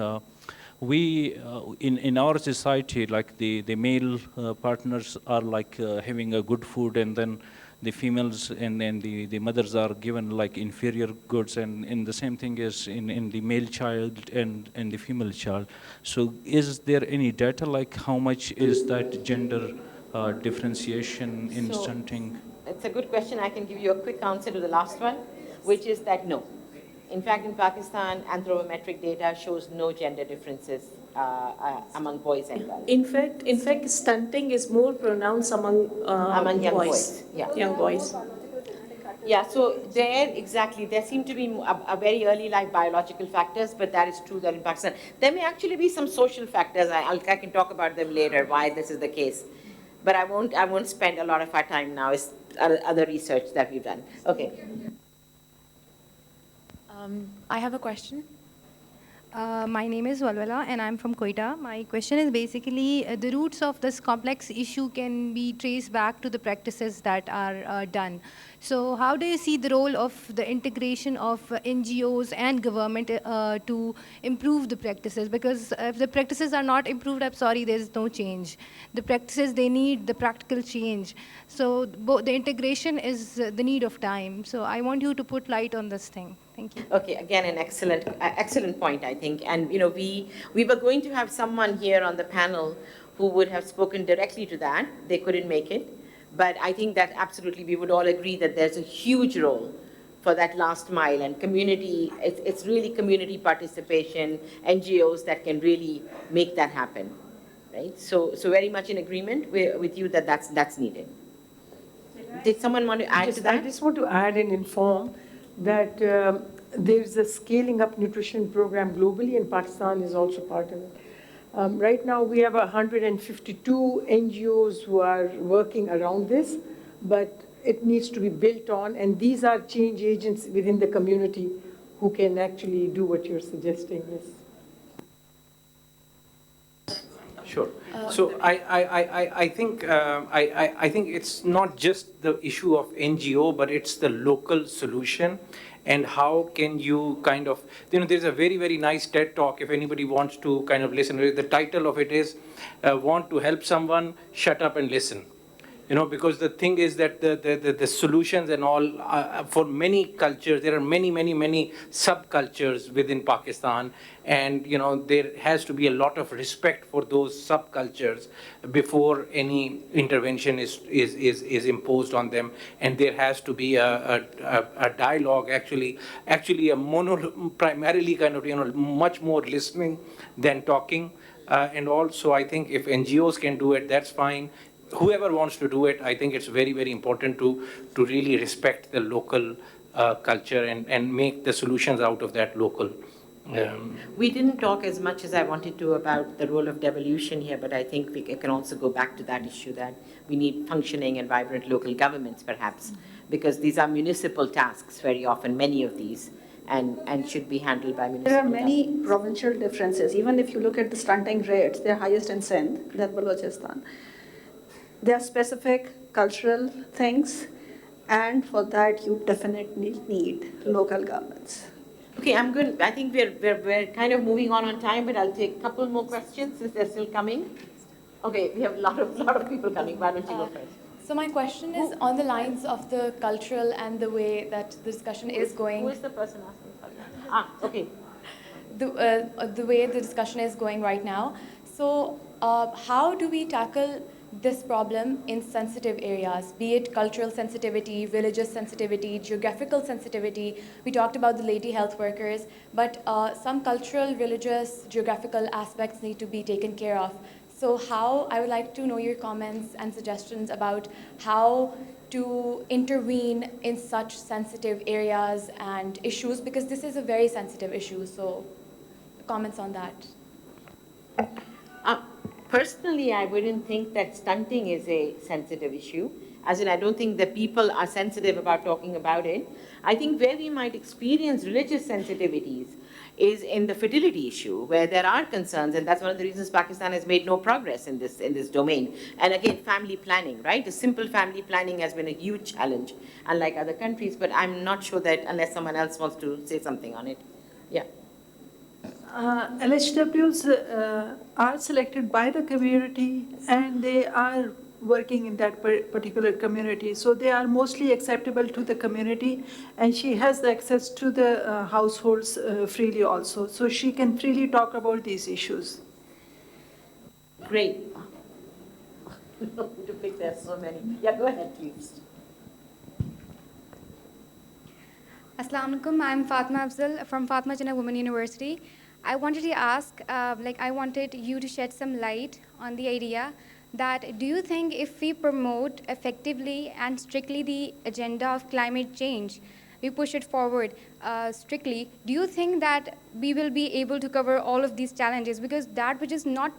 we in our society, like the male partners are like having a good food, and then the females and then the mothers are given like inferior goods, and the same thing is in the male child and the female child. So is there any data like how much is that gender differentiation in So, stunting? it's a good question. I can give you a quick answer to the last one, which is that no. In fact, in Pakistan, anthropometric data shows no gender differences among boys and girls. In fact, stunting is more pronounced among Young boys. yeah. Young boys. Yeah, so there seem to be a very early life biological factors, but that is true that in Pakistan. There may actually be some social factors. I can talk about them later, why this is the case. But I won't spend a lot of our time now. It's other research that we've done. Okay. I have a question. My name is Walwala and I'm from Quetta. My question is basically the roots of this complex issue can be traced back to the practices that are done. So how do you see the role of the integration of NGOs and government to improve the practices? Because if the practices are not improved, I'm sorry, there's no change. The practices, they need the practical change. So the integration is the need of time. So I want you to put light on this thing. Thank you. Okay, again, an excellent point, I think. And we were going to have someone here on the panel who would have spoken directly to that. They couldn't make it. But I think that absolutely we would all agree that there's a huge role for that last mile and community. It's really community participation, NGOs that can really make that happen, right? So very much in agreement with you that that's needed. Did someone want to add to that? I just want to add and inform that there's a scaling up nutrition program globally, and Pakistan is also part of it. Right now, we have 152 NGOs who are working around this, but it needs to be built on, and these are change agents within the community who can actually do what you're suggesting. Yes. Sure. So I think it's not just the issue of NGO, but it's the local solution. And how can you kind of, there's a very, very nice TED talk if anybody wants to kind of listen. The title of it is, Want to Help Someone, Shut Up and Listen. Because the thing is that the solutions and all, for many cultures, there are many subcultures within Pakistan. And, there has to be a lot of respect for those subcultures before any intervention is imposed on them. And there has to be a dialogue, actually primarily kind of, much more listening than talking. And also, I think if NGOs can do it, that's fine. Whoever wants to do it, I think it's very, very important to really respect the local culture and make the solutions out of that local. We didn't talk as much as I wanted to about the role of devolution here, but I think we can also go back to that issue that we need functioning and vibrant local governments, perhaps, because these are municipal tasks very often, many of these, and should be handled by municipal There are many governments. provincial differences. Even if you look at the stunting rates, they're highest in Sindh, then Balochistan. There are specific cultural things, and for that you definitely need local governments. Okay, I'm good. I think we're kind of moving on time, but I'll take a couple more questions since they're still coming. Okay, we have a lot of people coming. Why don't you go first? So my question is on the lines of the cultural and the way that the discussion is going. Who is the person asking? Okay. The way the discussion is going right now. So how do we tackle this problem in sensitive areas, be it cultural sensitivity, religious sensitivity, geographical sensitivity? We talked about the lady health workers, but some cultural, religious, geographical aspects need to be taken care of. So I would like to know your comments and suggestions about how to intervene in such sensitive areas and issues, because this is a very sensitive issue. So comments on that. Personally, I wouldn't think that stunting is a sensitive issue. As in, I don't think that people are sensitive about talking about it. I think where we might experience religious sensitivities is in the fertility issue, where there are concerns, and that's one of the reasons Pakistan has made no progress in this domain. And again, family planning, right? The simple family planning has been a huge challenge, unlike other countries, but I'm not sure that unless someone else wants to say something on it. Yeah. LHWs are selected by the community, and they are working in that particular community. So they are mostly acceptable to the community, and she has access to the households freely also. So she can freely talk about these issues. Great. to pick, there's so many. Yeah, go ahead, please. Assalamu alaikum. I'm Fatma Afzal from Fatma Jinnah Women University. I wanted to ask, I wanted you to shed some light on the idea that do you think if we promote effectively and strictly the agenda of climate change, we push it forward strictly, do you think that we will be able to cover all of these challenges? Because that which is not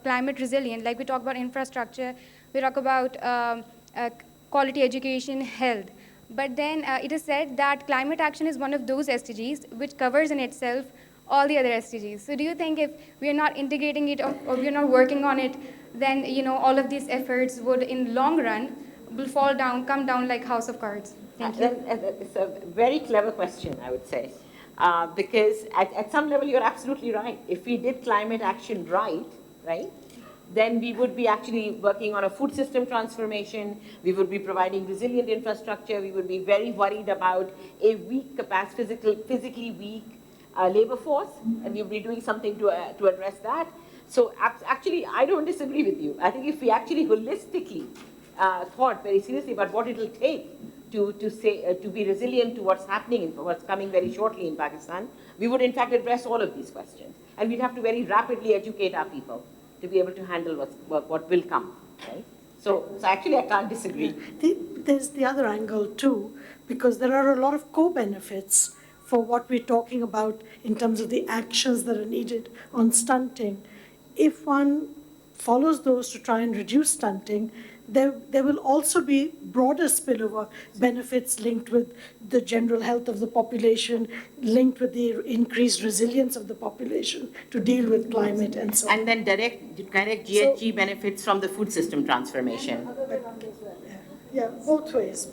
climate resilient, like we talk about infrastructure, we talk about quality education, health. But then it is said that climate action is one of those SDGs which covers in itself all the other SDGs. So do you think if we are not integrating it or we are not working on it, then all of these efforts would in long run will fall down, come down like house of cards? Thank you. It's a very clever question, I would say. Because at some level you're absolutely right. If we did climate action right, then we would be actually working on a food system transformation, we would be providing resilient infrastructure, we would be very worried about a weak physically weak labor force, and we would be doing something to address that. So actually, I don't disagree with you. I think if we actually holistically thought very seriously about what it will take to be resilient to what's happening and what's coming very shortly in Pakistan, we would in fact address all of these questions. And we'd have to very rapidly educate our people to be able to handle what will come, right? So actually I can't disagree. There's the other angle too, because there are a lot of co-benefits for what we're talking about in terms of the actions that are needed on stunting. If one follows those to try and reduce stunting, there will also be broader spillover benefits linked with the general health of the population, linked with the increased resilience of the population to deal with climate and so on. And then direct GHG benefits from the food system transformation. Yeah, both ways.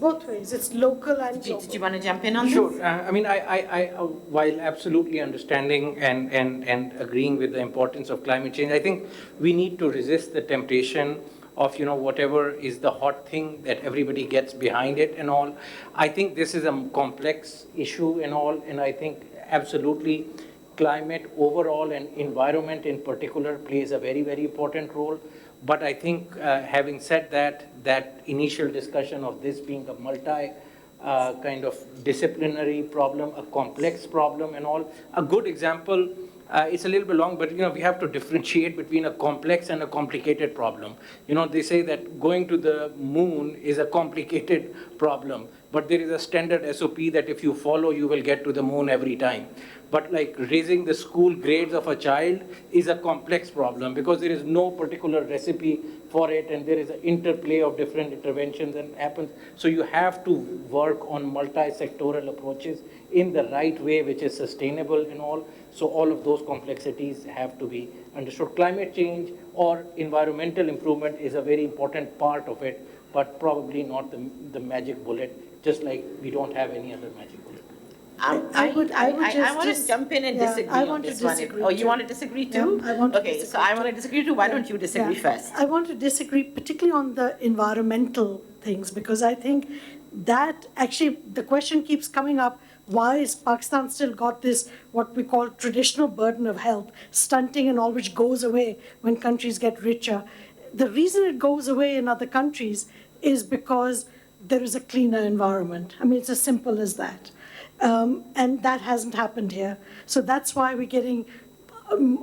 It's local and global. Did you want to jump in on this? Sure. I mean, I while absolutely understanding and agreeing with the importance of climate change, I think we need to resist the temptation of whatever is the hot thing that everybody gets behind it and all. I think this is a complex issue and all, and I think absolutely climate overall and environment in particular plays a very, very important role. But I think having said that initial discussion of this being a multi kind of disciplinary problem, a complex problem and all, a good example, it's a little bit long, but we have to differentiate between a complex and a complicated problem. They say that going to the moon is a complicated problem, but there is a standard SOP that if you follow, you will get to the moon every time. But like raising the school grades of a child is a complex problem because there is no particular recipe for it, and there is an interplay of different interventions and happens. So you have to work on multi-sectoral approaches in the right way, which is sustainable and all. So all of those complexities have to be understood. Climate change or environmental improvement is a very important part of it, but probably not the magic bullet, just like we don't have any other magic bullet. I want to jump in and disagree on this one. Oh, you want to disagree too? Yeah, I want to disagree so I want to disagree too. Why don't you disagree first? I want to disagree particularly on the environmental things, because I think that actually the question keeps coming up, why is Pakistan still got this, what we call traditional burden of health, stunting and all, which goes away when countries get richer. The reason it goes away in other countries is because there is a cleaner environment. I mean, it's as simple as that. And that hasn't happened here. So that's why we're getting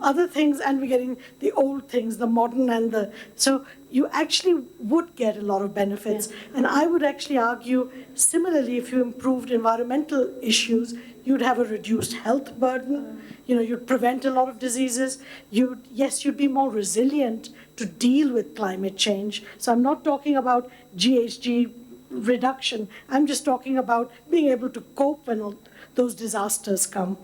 other things, and we're getting the old things, the modern and the... So you actually would get a lot of benefits. Yeah. And I would actually argue, similarly, if you improved environmental issues, you'd have a reduced health burden. You'd prevent a lot of diseases. You'd be more resilient to deal with climate change. So I'm not talking about GHG reduction. I'm just talking about being able to cope when all those disasters come.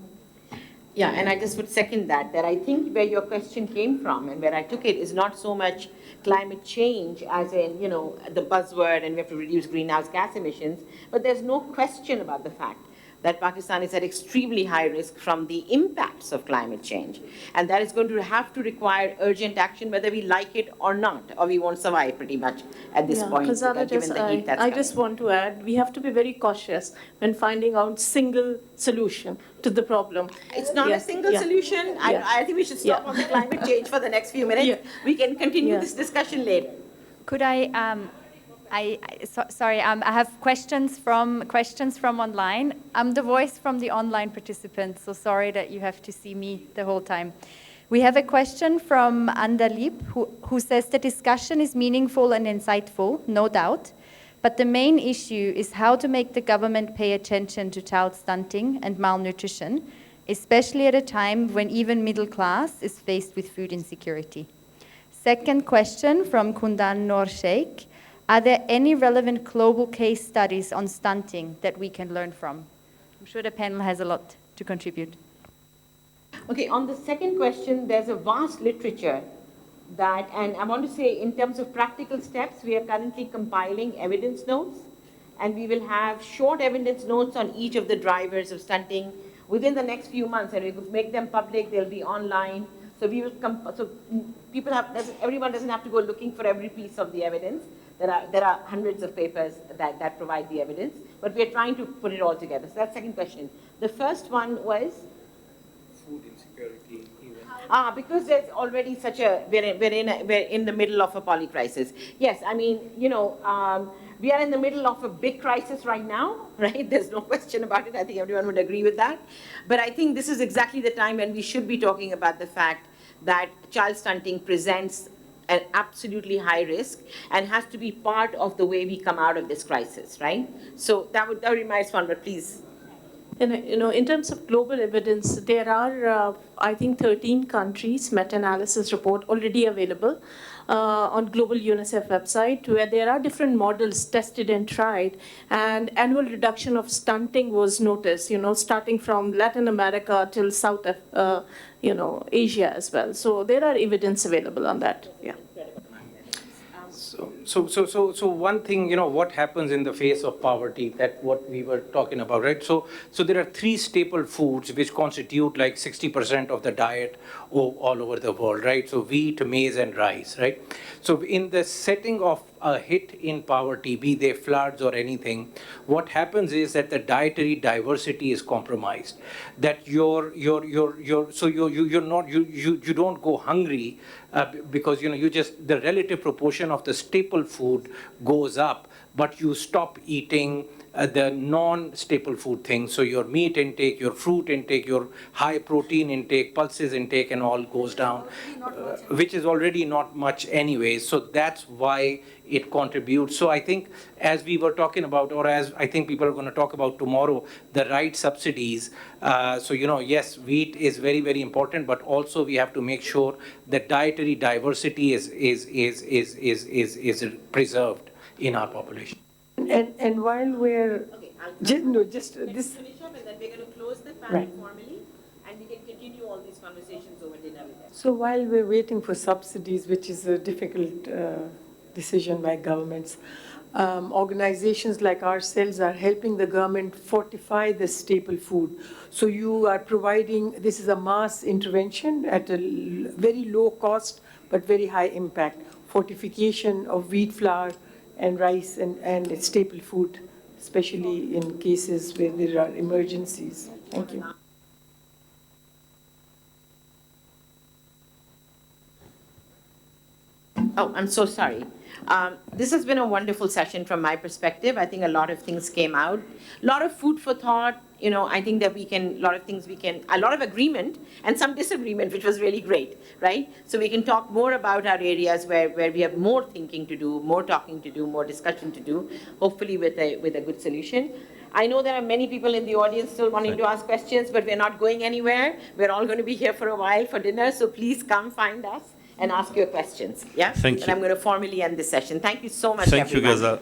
Yeah, and I just would second that I think where your question came from and where I took it is not so much climate change as in, the buzzword and we have to reduce greenhouse gas emissions, but there's no question about the fact that Pakistan is at extremely high risk from the impacts of climate change. And that is going to have to require urgent action, whether we like it or not, or we won't survive pretty much at this point, given the heat that's I just want to add, we have to be very cautious when finding out single solution to the problem. It's not a single solution. I think we should stop on the climate change for the next few minutes. We can continue this discussion later. Could sorry, I have questions from online. I'm the voice from the online participants, so sorry that you have to see me the whole time. We have a question from Andalib, who says the discussion is meaningful and insightful, no doubt, but the main issue is how to make the government pay attention to child stunting and malnutrition, especially at a time when even middle class is faced with food insecurity. Second question from Kundan Noor Sheikh. Are there any relevant global case studies on stunting that we can learn from? I'm sure the panel has a lot to contribute. Okay, on the second question, there's a vast literature that, and I want to say in terms of practical steps, we are currently compiling evidence notes, and we will have short evidence notes on each of the drivers of stunting within the next few months, and we will make them public, they'll be online. So we will everyone doesn't have to go looking for every piece of the evidence. There are hundreds of papers that provide the evidence, but we're trying to put it all together. So that's the second question. The first one was? Food insecurity. Because there's already such a, we're in the middle of a poly crisis. Yes, I mean, we are in the middle of a big crisis right now, right? There's no question about it. I think everyone would agree with that. But I think this is exactly the time when we should be talking about the fact that child stunting presents an absolutely high risk and has to be part of the way we come out of this crisis, right? So that would be my response, but please. In terms of global evidence, there are, I think, 13 countries meta-analysis report already available on global UNICEF website, where there are different models tested and tried, and annual reduction of stunting was noticed, starting from Latin America till South, Asia as well. So there are evidence available on that. Yeah. So one thing, what happens in the face of poverty, that what we were talking about, right? So there are three staple foods which constitute like 60% of the diet all over the world, right? So wheat, maize, and rice, right? So in the setting of a hit in poverty, be they floods or anything, what happens is that the dietary diversity is compromised. That you don't go hungry because the relative proportion of the staple food goes up, but you stop eating the non-staple food things. So your meat intake, your fruit intake, your high protein intake, pulses intake, and all goes down, which is already not much anyway. So that's why it contributes. So I think as we were talking about, or as I think people are going to talk about tomorrow, the right subsidies. Yes, wheat is very, very important, but also we have to make sure that dietary diversity is preserved in our population. And while we're Finish up, and then we're going to close the panel formally, and we can continue all these conversations over dinner with them. So while we're waiting for subsidies, which is a difficult decision by governments, organizations like ourselves are helping the government fortify the staple food. So you are providing, this is a mass intervention at a very low cost, but very high impact, fortification of wheat flour and rice and staple food, especially in cases where there are emergencies. Thank you. Oh, I'm so sorry. This has been a wonderful session from my perspective. I think a lot of things came out. A lot of food for thought. I think that a lot of agreement and some disagreement, which was really great, right? So we can talk more about our areas where we have more thinking to do, more talking to do, more discussion to do, hopefully with a good solution. I know there are many people in the audience still wanting to ask questions, but we're not going anywhere. We're all going to be here for a while for dinner, so please come find us and ask your questions. Yeah? Thank you. And I'm going to formally end this session. Thank you so much, Thank everyone. you, Gaza.